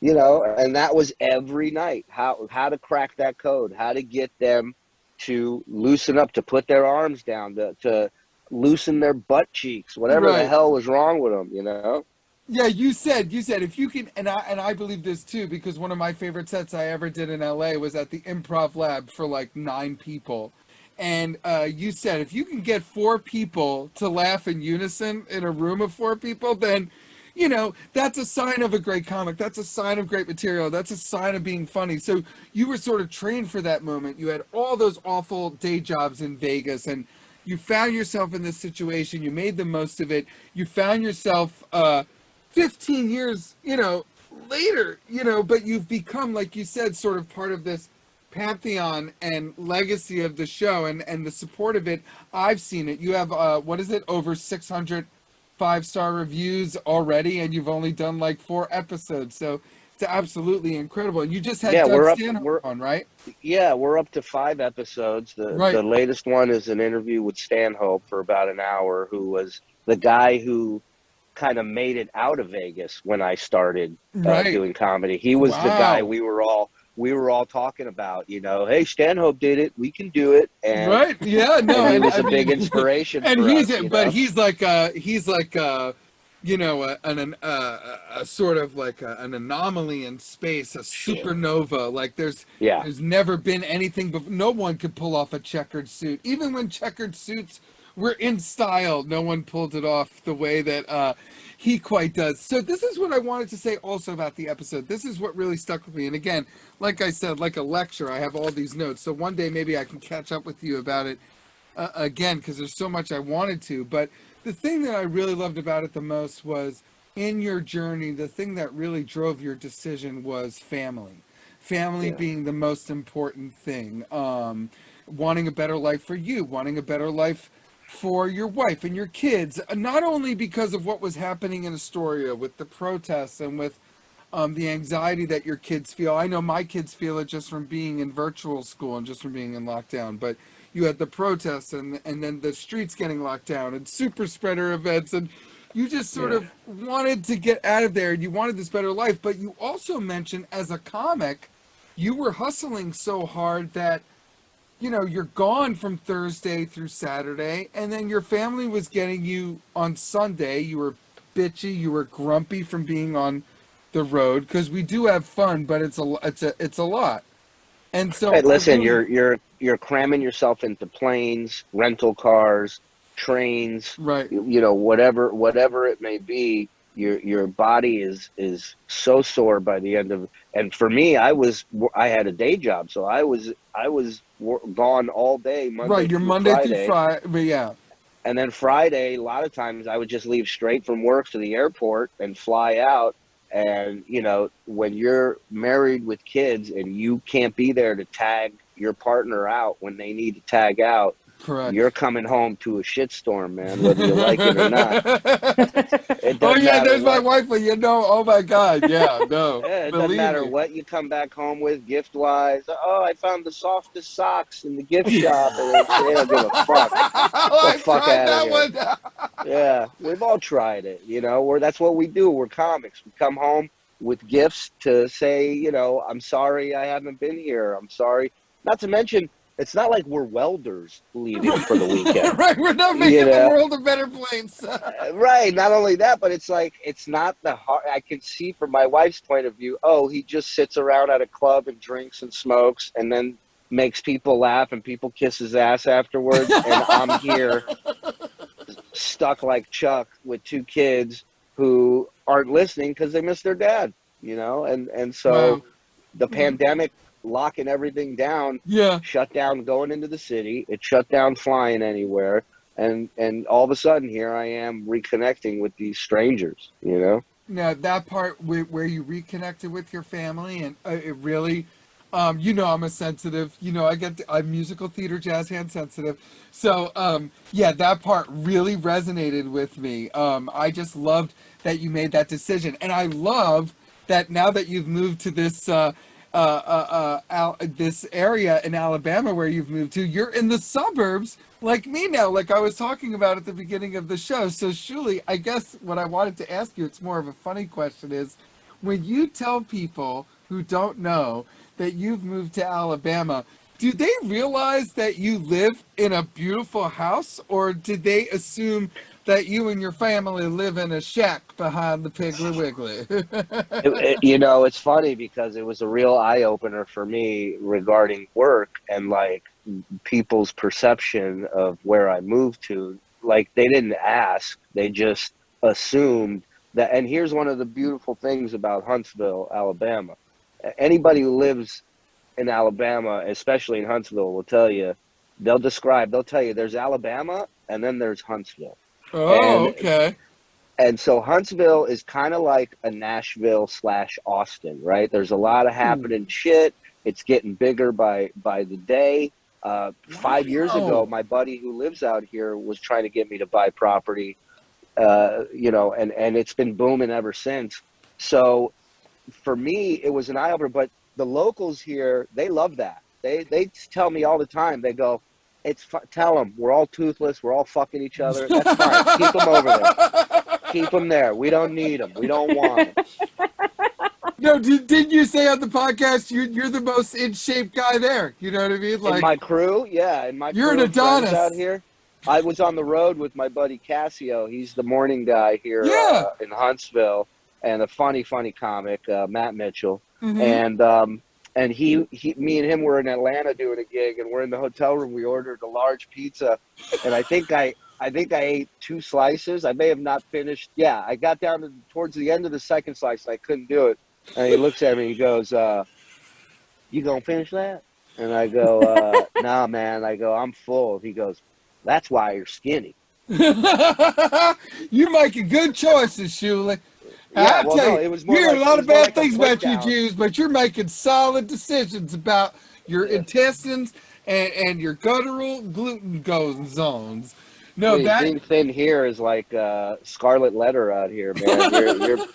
you know, and that was every night. How to crack that code, how to get them to loosen up, to put their arms down, to loosen their butt cheeks, whatever the Right. hell was wrong with them, you know? Yeah, you said if you can, and I believe this too, because one of my favorite sets I ever did in LA was at the Improv Lab for like 9 people. And you said if you can get 4 people to laugh in unison in a room of 4 people, then you know that's a sign of a great comic. That's a sign of great material. That's a sign of being funny. So you were sort of trained for that moment. You had all those awful day jobs in Vegas, and you found yourself in this situation. You made the most of it. You found yourself 15 years, later, but you've become, like you said, sort of part of this pantheon and legacy of the show, and the support of it. I've seen it. You have, what is it, over 600 5-star reviews already, and you've only done like 4 episodes. So it's absolutely incredible. And you just had Yeah, Doug Stanhope we're on, right? yeah, we're up to 5 episodes. The Right, latest one is an interview with Stanhope for about an hour, who was the guy who kind of made it out of Vegas when I started right. doing comedy. He was the guy Wow. we were all talking about, you know, hey, Stanhope did it, we can do it. Right. Yeah. No. And he And was I a big mean, inspiration and for he's us, you but know. a sort of like an anomaly in space, a Shit. supernova. Like Yeah. there's never been anything, but no one could pull off a checkered suit. Even when checkered suits were in style, no one pulled it off the way that he quite does. So this is what I wanted to say also about the episode. This is what really stuck with me. And again, like I said, like a lecture, I have all these notes. So one day maybe I can catch up with you about it again, because there's so much I wanted to. But the thing that I really loved about it the most was, in your journey, the thing that really drove your decision was family. Family Yeah. being the most important thing. Wanting a better life for you, wanting a better life for your wife and your kids, not only because of what was happening in Astoria with the protests and with the anxiety that your kids feel. I know my kids feel it just from being in virtual school and just from being in lockdown. But you had the protests and then the streets getting locked down and super spreader events, and you just sort Yeah. of wanted to get out of there and you wanted this better life. But you also mentioned, as a comic, you were hustling so hard that you're gone from Thursday through Saturday, and then your family was getting you on Sunday. You were bitchy, you were grumpy from being on the road, because we do have fun, but it's a lot. And so Hey, I listen, really, you're cramming yourself into planes, rental cars, trains, right, you know, whatever it may be. Your body is so sore by the end of. And for me, I had a day job, so I was gone all day, Monday right. You're through Monday through Friday. Friday, but yeah, And then Friday, a lot of times I would just leave straight from work to the airport and fly out. And, you know, when you're married with kids and you can't be there to tag your partner out when they need to tag out, you're correct. coming home to a shitstorm, man, whether you like it or not. It Oh doesn't yeah, matter there's my what. wife. Oh my God, yeah, no, It doesn't believe matter me. what you come back home with gift wise. Oh, I found the softest socks in the gift shop, and they don't give a fuck. Get the I've fuck tried out of that here. one. Yeah, we've all tried it, you know. That's what we do. We're comics. We come home with gifts to say, you know, I'm sorry I haven't been here. I'm sorry. Not to mention, it's not like we're welders leaving for the weekend. Right, we're not You making the know, world a better place. right? Not only that, but it's like it's not the hard. I can see from my wife's point of view. Oh, he just sits around at a club and drinks and smokes, and then makes people laugh and people kiss his ass afterwards. And I'm here stuck like Chuck with 2 kids who aren't listening because they miss their dad, you know, and so Wow. the pandemic locking everything down, Yeah. shut down going into the city, it shut down flying anywhere, and all of a sudden here I am reconnecting with these strangers, you know. now that part where you reconnected with your family, and it really, you know, I'm a sensitive, you know, I'm musical theater jazz hand sensitive. So, yeah, that part really resonated with me. I just loved that you made that decision. And I love that now that you've moved to this area in Alabama where you've moved to, you're in the suburbs like me now, like I was talking about at the beginning of the show. So, Shuli, I guess what I wanted to ask you, it's more of a funny question, is when you tell people who don't know that you've moved to Alabama, do they realize that you live in a beautiful house, or did they assume that you and your family live in a shack behind the Piggly Wiggly? You know, it's funny because it was a real eye opener for me regarding work and like people's perception of where I moved to. Like they didn't ask, they just assumed that. And here's one of the beautiful things about Huntsville, Alabama. Anybody who lives in Alabama, especially in Huntsville, will tell you, they'll tell you there's Alabama and then there's Huntsville. Oh, okay. And so Huntsville is kind of like a Nashville / Austin, right? There's a lot of happening shit. It's getting bigger by the day. 5 years ago, my buddy who lives out here was trying to get me to buy property, you know, and it's been booming ever since. So for me, it was an eye opener. But the locals here, they love that. They tell me all the time. They go, tell them we're all toothless. We're all fucking each other. That's fine. Keep them over there. Keep them there. We don't need them. We don't want them. No, didn't you say on the podcast you're the most in shape guy there? You know what I mean? Like in my crew, yeah. In my you're crew an Adonis out here. I was on the road with my buddy Cassio. He's the morning guy here in Huntsville, and a funny comic, Matt Mitchell. Mm-hmm. And he, me and him were in Atlanta doing a gig, and we're in the hotel room. We ordered a large pizza, and I think I ate 2 slices. I may have not finished. Yeah, I got down towards the end of the second slice, and I couldn't do it. And he looks at me, he goes, "You gonna finish that?" And I go, "Nah, man." I go, "I'm full." He goes, "That's why you're skinny." You're making good choices, Shuli. Yeah, I tell you, it was more you hear like, a lot of bad like things about you Jews, but you're making solid decisions about your intestines and your guttural gluten zones. No, Please, being thin here is like scarlet letter out here, man.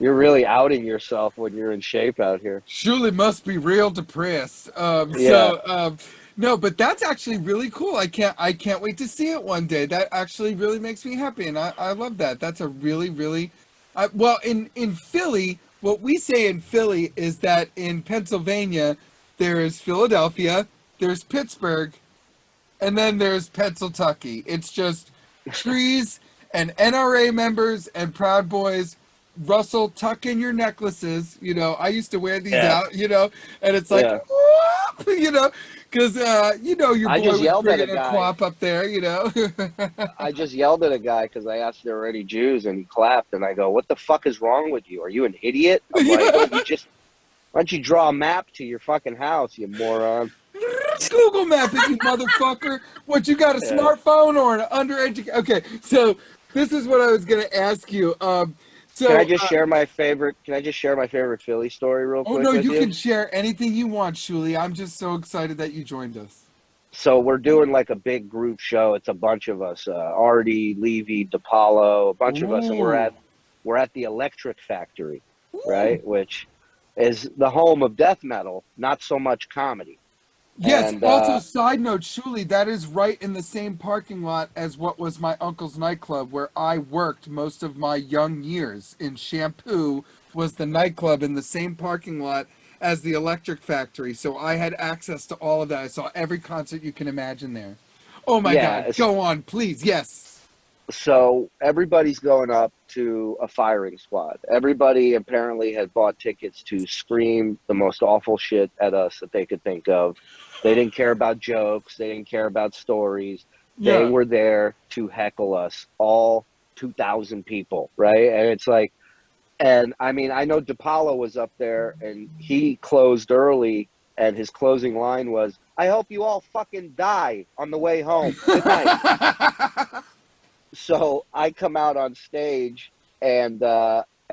You're really outing yourself when you're in shape out here. Shuli must be real depressed. Yeah. No, but that's actually really cool. I can't wait to see it one day. That actually really makes me happy, and I love that. That's a really well, in Philly, what we say in Philly is that in Pennsylvania, there is Philadelphia, there's Pittsburgh, and then there's Pennsylvania. It's just trees and NRA members and Proud Boys. Russell, tuck in your necklaces. You know, I used to wear these out, you know, and it's like, whoop, you know, because, you know, your boy was bringing a quap up there, you know. I just yelled at a guy because I asked if there were any Jews, and he clapped, and I go, "What the fuck is wrong with you? Are you an idiot?" I'm like, why don't you draw a map to your fucking house, you moron? Google map it, you motherfucker. What, you got a smartphone or an undereducated? Okay, so this is what I was going to ask you. So, can I just share my favorite? Can I just share my favorite Philly story real quick? Oh no, you can share anything you want, Shuli. I'm just so excited that you joined us. So we're doing like a big group show. It's a bunch of us: Artie, Levy, DePaulo, a bunch of us, and we're at the Electric Factory, right? Which is the home of death metal, not so much comedy. Yes, and, also, side note, Shuli, that is right in the same parking lot as what was my uncle's nightclub, where I worked most of my young years. In Shampoo was the nightclub in the same parking lot as the Electric Factory, so I had access to all of that. I saw every concert you can imagine there. Oh my God, go on, please, yes. So everybody's going up to a firing squad. Everybody apparently had bought tickets to scream the most awful shit at us that they could think of. They didn't care about jokes. They didn't care about stories. They were there to heckle us, all 2,000 people, right? And it's like, and I mean, I know DePaulo was up there, and he closed early, and his closing line was, "I hope you all fucking die on the way home. Good night." So I come out on stage, and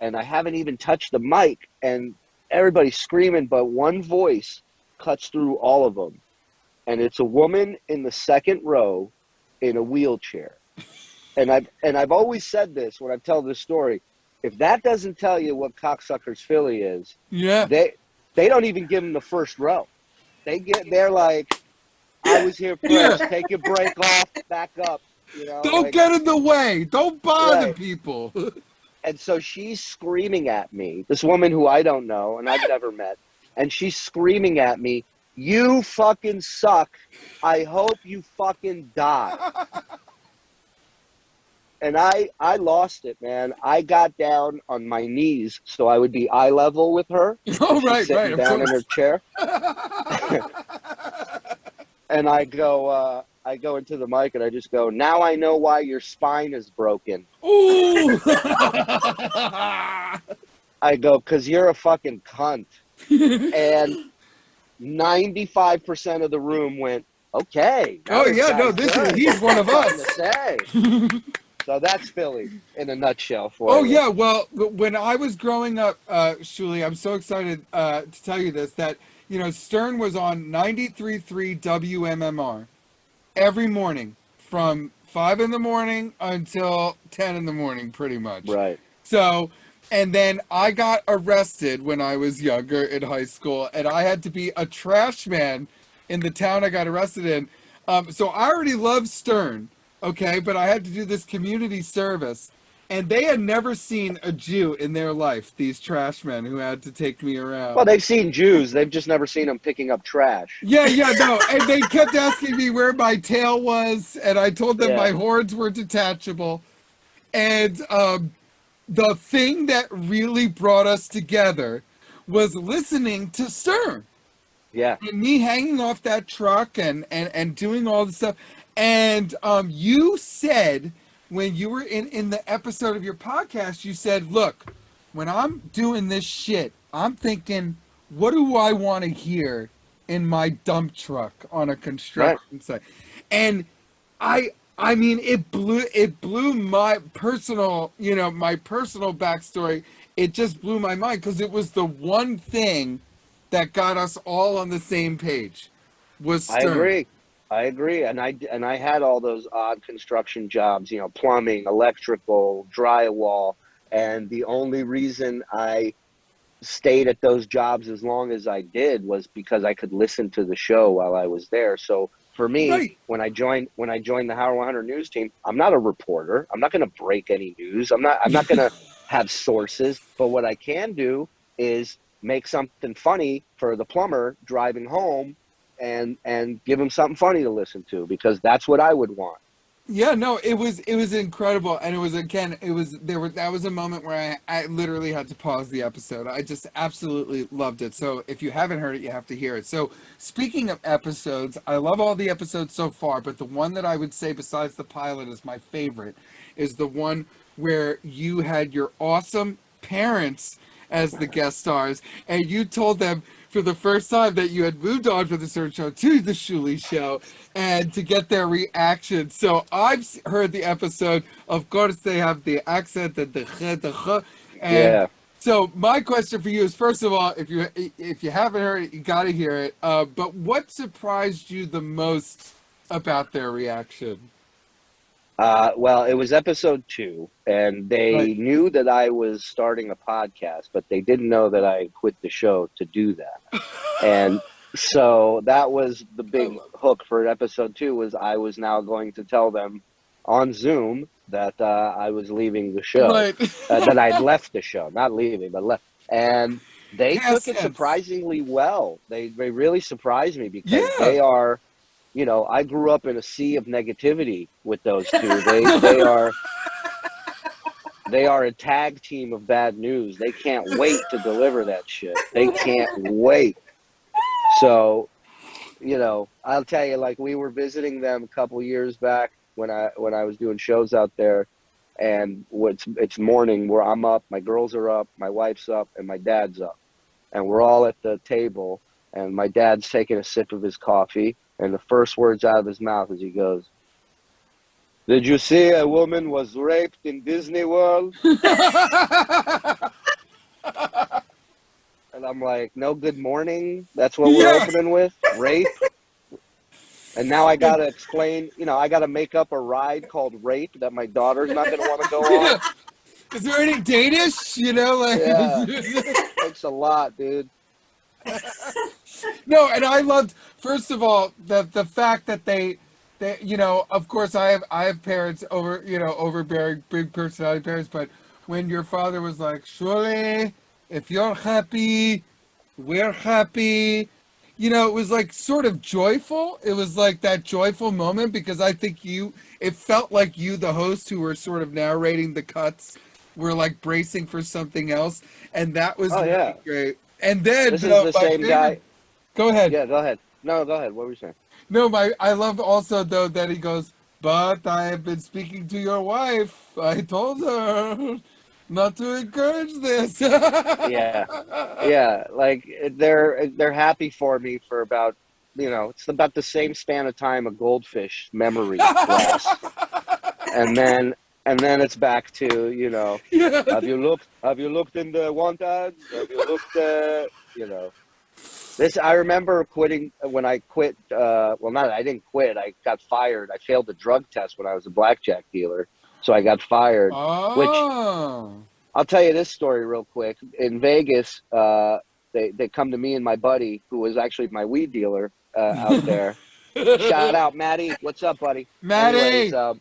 and I haven't even touched the mic, and everybody's screaming, but one voice cuts through all of them, and it's a woman in the second row in a wheelchair. And I've always said this when I tell this story. If that doesn't tell you what cocksuckers Philly is, Yeah. they don't even give them the first row. They're like, I was here first. Yeah. Take your break off, back up. You know, Don't like, get in the way. Don't bother Right. people. And so she's screaming at me, this woman who I don't know and I've never met, and she's screaming at me, "You fucking suck. I hope you fucking die." And I lost it, man. I got down on my knees so I would be eye level with her. Oh, She's right, sitting right. Of down in course. her chair. And I go into the mic and I just go, "Now I know why your spine is broken." Ooh. I go, "'Cause you're a fucking cunt." And 95% of the room went, "Okay. Now Oh, this yeah, no, guy's this is, good. he's one of us. Something to say." So that's Philly in a nutshell for Oh, you. yeah, well, when I was growing up, Shuli, I'm so excited to tell you this, that, you know, Stern was on 93.3 WMMR every morning from 5 in the morning until 10 in the morning, pretty much. Right. So, and then I got arrested when I was younger in high school, and I had to be a trash man in the town I got arrested in. So I already loved Stern, okay, but I had to do this community service, and they had never seen a Jew in their life, these trash men who had to take me around. Well, they've seen Jews. They've just never seen them picking up trash. Yeah, no, and they kept asking me where my tail was, and I told them Yeah. my horns were detachable. And the thing that really brought us together was listening to Stern. Yeah. And me hanging off that truck and doing all the stuff. And you said, when you were in the episode of your podcast, you said, look, when I'm doing this shit, I'm thinking, what do I want to hear in my dump truck on a construction site? And I mean, it blew my personal, you know, my personal backstory. It just blew my mind because it was the one thing that got us all on the same page was Stern. I agree. And I had all those odd construction jobs, you know, plumbing, electrical, drywall. And the only reason I stayed at those jobs as long as I did was because I could listen to the show while I was there. So for me, Right. when I joined the Howard 100 news team, I'm not a reporter. I'm not going to break any news. I'm not going to have sources. But what I can do is make something funny for the plumber driving home, and give him something funny to listen to, because that's what I would want. Yeah, no, it was incredible, and it was, again, that was a moment where I literally had to pause the episode. I just absolutely loved it. So if you haven't heard it, you have to hear it. So speaking of episodes, I love all the episodes so far, but the one that I would say besides the pilot is my favorite is the one where you had your awesome parents as the guest stars, and you told them for the first time that you had moved on from the Search Show to the Shuli Show, and to get their reaction. So I've heard the episode. Of course, they have the accent and the and Yeah. so my question for you is, first of all, if you haven't heard it, you got to hear it. But what surprised you the most about their reaction? Well, it was episode 2, and they Right. knew that I was starting a podcast, but they didn't know that I quit the show to do that. And so that was the big hook for episode 2, was I was now going to tell them on Zoom that I was leaving the show, Right. that I'd left the show, not leaving, but left. And they Past took it tense. surprisingly well. They really surprised me, because Yeah. they are, you know, I grew up in a sea of negativity with those two. They are a tag team of bad news. They can't wait to deliver that shit. They can't wait. So, you know, I'll tell you, like, we were visiting them a couple years back when I was doing shows out there, and it's morning where I'm up, my girls are up, my wife's up, and my dad's up, and we're all at the table, and my dad's taking a sip of his coffee, and the first words out of his mouth is he goes, Did you see a woman was raped in Disney World? And I'm like, no good morning. That's what we're Yeah. opening with? Rape? And now I got to explain, you know, I got to make up a ride called Rape that my daughter's not going to want to go on. Yeah. Is there any Danish? You know, like. Yeah. Thanks a lot, dude. No, and I loved, first of all, the fact that they you know, of course I have parents over, you know, overbearing, big personality parents, but when your father was like, Shuli, if you're happy, we're happy. You know, it was like sort of joyful. It was like that joyful moment because I think it felt like you, the host, who were sort of narrating the cuts, were like bracing for something else, and that was Oh, really yeah. great. And then This is the my same guy. Go ahead. Yeah, go ahead. No, go ahead. What were you saying? No, I love also though that he goes, but I have been speaking to your wife. I told her not to encourage this. Yeah. Yeah, like they're happy for me for about, you know, it's about the same span of time a goldfish memory lasts. And then it's back to, you know, Yeah. have you looked in the want ads? Have you looked you know. This I remember quitting when I quit well, not I didn't quit. I got fired. I failed the drug test when I was a blackjack dealer. So I got fired, which Oh. I'll tell you this story real quick. In Vegas, they come to me and my buddy, who was actually my weed dealer out there. Shout out, Matty. What's up, buddy? Maddie. Anyways,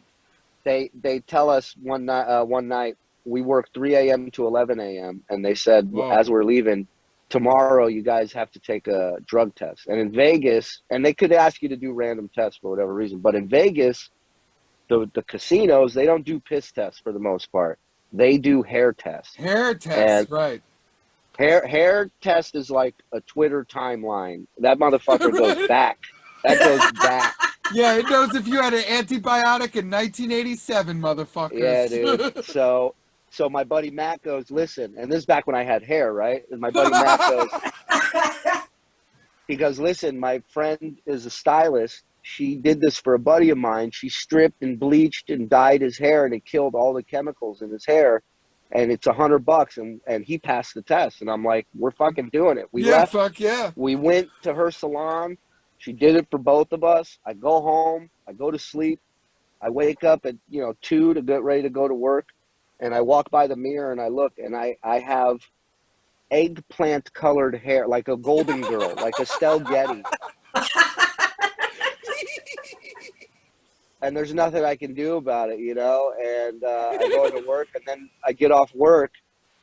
they tell us one night we worked 3 a.m. to 11 a.m. and they said, Whoa. as we're leaving, tomorrow you guys have to take a drug test. And in Vegas, and they could ask you to do random tests for whatever reason, but in Vegas, the casinos, they don't do piss tests for the most part. They do hair tests. Hair test, And right. hair test is like a Twitter timeline. That motherfucker goes back. That goes back. Yeah, it knows if you had an antibiotic in 1987, motherfuckers. Yeah, dude. So my buddy Matt goes, listen, and this is back when I had hair, right? And my buddy Matt goes, he goes, listen, my friend is a stylist. She did this for a buddy of mine. She stripped and bleached and dyed his hair, and it killed all the chemicals in his hair. And it's $100, and he passed the test. And I'm like, we're fucking doing it. We left. Fuck yeah. We went to her salon. She did it for both of us. I go home. I go to sleep. I wake up at 2 to get ready to go to work, and I walk by the mirror and I look, and I have eggplant colored hair, like a Golden Girl, like Estelle Getty. And there's nothing I can do about it, And I go to work, and then I get off work,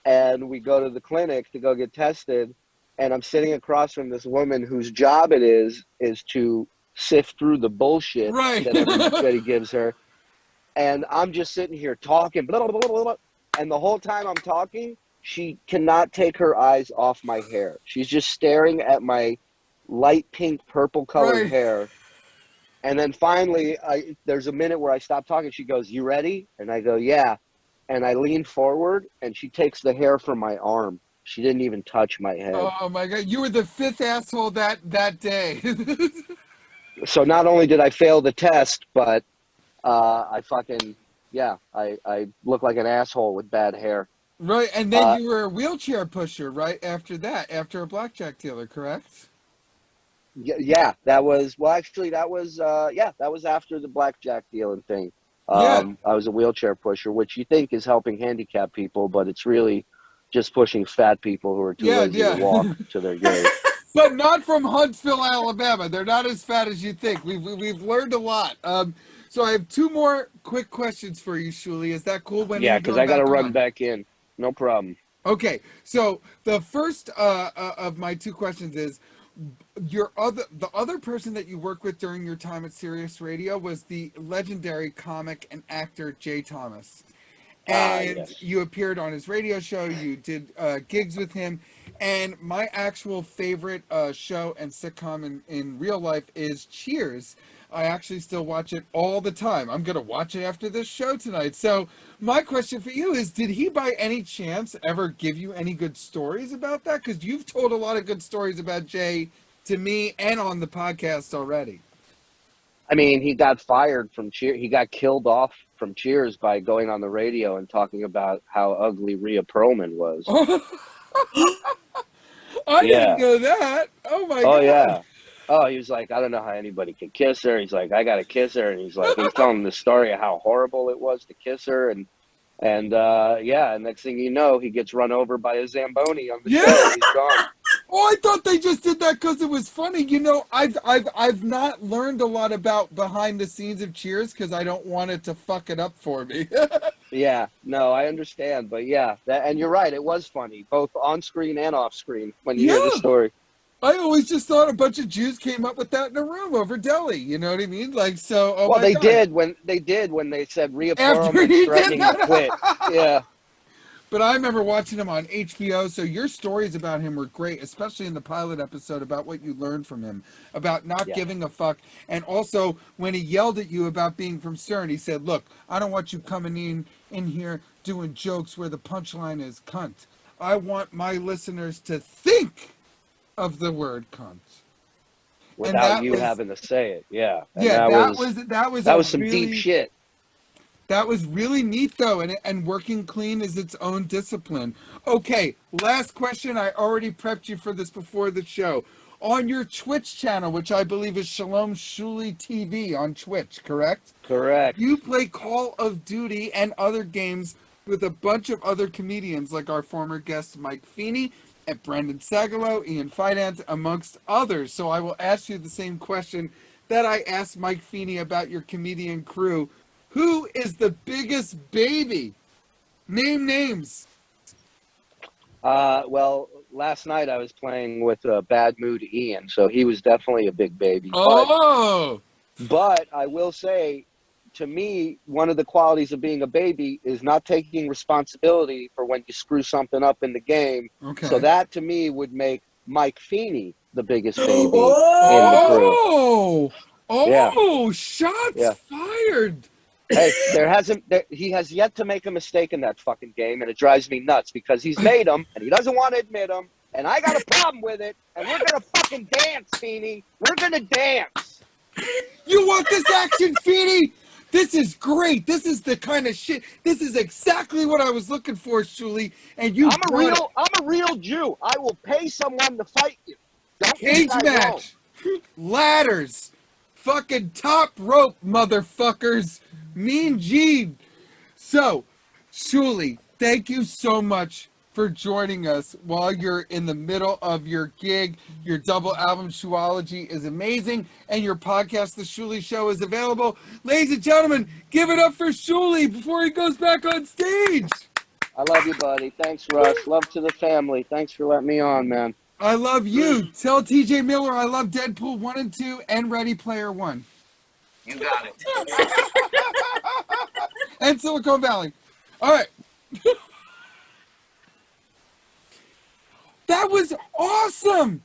and we go to the clinic to go get tested. And I'm sitting across from this woman whose job it is to sift through the bullshit Right. that everybody gives her. And I'm just sitting here talking, blah, blah, blah, blah, blah. And the whole time I'm talking, she cannot take her eyes off my hair. She's just staring at my light pink, purple colored hair. And then finally, there's a minute where I stop talking. She goes, you ready? And I go, yeah. And I lean forward, and she takes the hair from my arm. She didn't even touch my head. Oh my God, you were the 5th asshole that day. So not only did I fail the test, but I look like an asshole with bad hair. Right, and then you were a wheelchair pusher right after that, after a blackjack dealer, correct? Yeah, that was after the blackjack dealing thing. Yeah. I was a wheelchair pusher, which you think is helping handicapped people, but it's really just pushing fat people who are too lazy to walk to their grave. But not from Huntsville, Alabama. They're not as fat as you think. We've learned a lot. So I have 2 more quick questions for you, Shuli. Is that cool? Yeah, because I got to run back in. No problem. Okay, so the first of my 2 questions is, the other person that you worked with during your time at Sirius Radio was the legendary comic and actor Jay Thomas. And yes. You appeared on his radio show, you did gigs with him, and my actual favorite show and sitcom in real life is Cheers. I actually still watch it all the time. I'm going to watch it after this show tonight. So my question for you is, did he by any chance ever give you any good stories about that? Because you've told a lot of good stories about Jay to me and on the podcast already. I mean, he got fired from Cheers. He got killed off from Cheers by going on the radio and talking about how ugly Rhea Perlman was. I didn't Yeah. know that. Oh my Oh god. yeah. Oh, he was like, I don't know how anybody could kiss her. He's like, I gotta kiss her, and he's telling the story of how horrible it was to kiss her, and yeah. And next thing you know, he gets run over by a Zamboni on the Yeah. show. And he's gone. Oh, I thought they just did that because it was funny. You know, I've not learned a lot about behind the scenes of Cheers because I don't want it to fuck it up for me. Yeah, no, I understand, but yeah, and you're right. It was funny, both on screen and off screen, when you hear the Yeah. story. I always just thought a bunch of Jews came up with that in a room over deli. You know what I mean? Like, so. Oh Well, my they God. did when they said Rhea After Perlman he did threatening to that. quit. Yeah. But I remember watching him on HBO, so your stories about him were great, especially in the pilot episode about what you learned from him, about not Yeah. giving a fuck. And also, when he yelled at you about being from CERN, he said, look, I don't want you coming in here doing jokes where the punchline is cunt. I want my listeners to think of the word cunt. Without you having to say it. Yeah. And Yeah, that was some really deep shit. That was really neat, though, and working clean is its own discipline. Okay, last question. I already prepped you for this before the show. On your Twitch channel, which I believe is Shalom Shuli TV on Twitch, correct? Correct. You play Call of Duty and other games with a bunch of other comedians, like our former guest Mike Feeney and Brendan Sagalow, Ian Finance, amongst others. So I will ask you the same question that I asked Mike Feeney about your comedian crew. Who is the biggest baby? Name names. Well, last night I was playing with Bad Mood Ian, so he was definitely a big baby. Oh! But I will say, to me, one of the qualities of being a baby is not taking responsibility for when you screw something up in the game. Okay. So that, to me, would make Mike Feeney the biggest baby in the crew. Oh! Yeah. Shots fired! Hey, he has yet to make a mistake in that fucking game, and it drives me nuts because he's made them, and he doesn't want to admit them, and I got a problem with it, and we're going to fucking dance, Feeney. We're going to dance. You want this action, Feeney? This is great. This is the kind of shit. This is exactly what I was looking for, Shuli. And you I'm a real Jew. I will pay someone to fight you. Don't cage think I match, ladders, fucking top rope, motherfuckers. Mean Gene. So, Shuli, thank you so much for joining us while you're in the middle of your gig. Your double album, Shuology, is amazing, and your podcast, The Shuli Show, is available. Ladies and gentlemen, give it up for Shuli before he goes back on stage. I love you, buddy. Thanks, Russ. Love to the family. Thanks for letting me on, man. I love you. Tell TJ Miller I love Deadpool 1 and 2 and Ready Player One. You got it. And Silicon Valley. All right. That was awesome.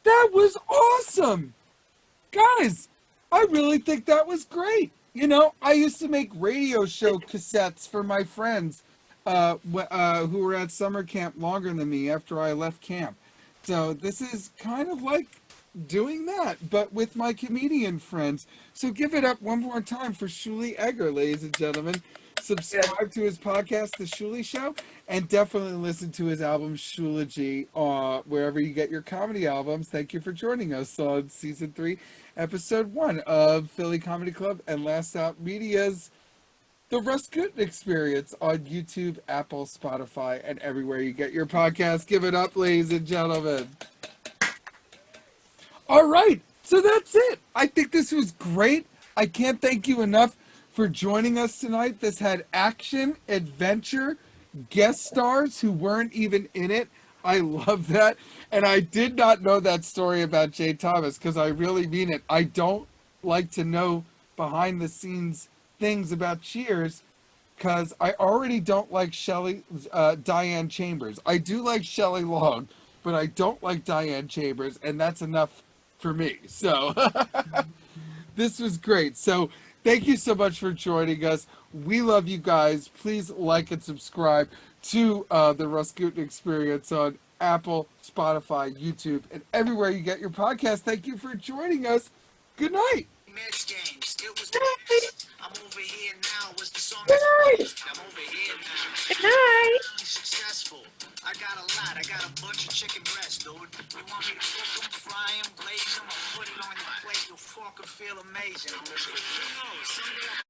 That was awesome. Guys, I really think that was great. You know, I used to make radio show cassettes for my friends who were at summer camp longer than me after I left camp. So this is kind of like doing that, but with my comedian friends. So give it up one more time for Shuli Eggar, ladies and gentlemen. Subscribe to his podcast, The Shuli Show, and definitely listen to his album, Shulogy, wherever you get your comedy albums. Thank you for joining us on Season 3, Episode 1 of Philly Comedy Club and Last Out Media's The RUS GUTIN Experience on YouTube, Apple, Spotify, and everywhere you get your podcast. Give it up, ladies and gentlemen. All right, so that's it. I think this was great. I can't thank you enough for joining us tonight. This had action, adventure, guest stars who weren't even in it. I love that. And I did not know that story about Jay Thomas because I really mean it. I don't like to know behind the scenes things about Cheers because I already don't like Diane Chambers. I do like Shelley Long, but I don't like Diane Chambers, and that's enough for me. So this was great. So thank you so much for joining us. We love you guys. Please like and subscribe to the RUS GUTIN Experience on Apple, Spotify, YouTube, and everywhere you get your podcast. Thank you for joining us. Good night. Mets games. It was the I'm over here now was the song. I'm over here now. Good night. Successful. I got a lot. I got a bunch of chicken breasts, dude. You want me to cook them, fry them, glaze them, or put it on your plate? You'll fucking feel amazing. Who knows? Someday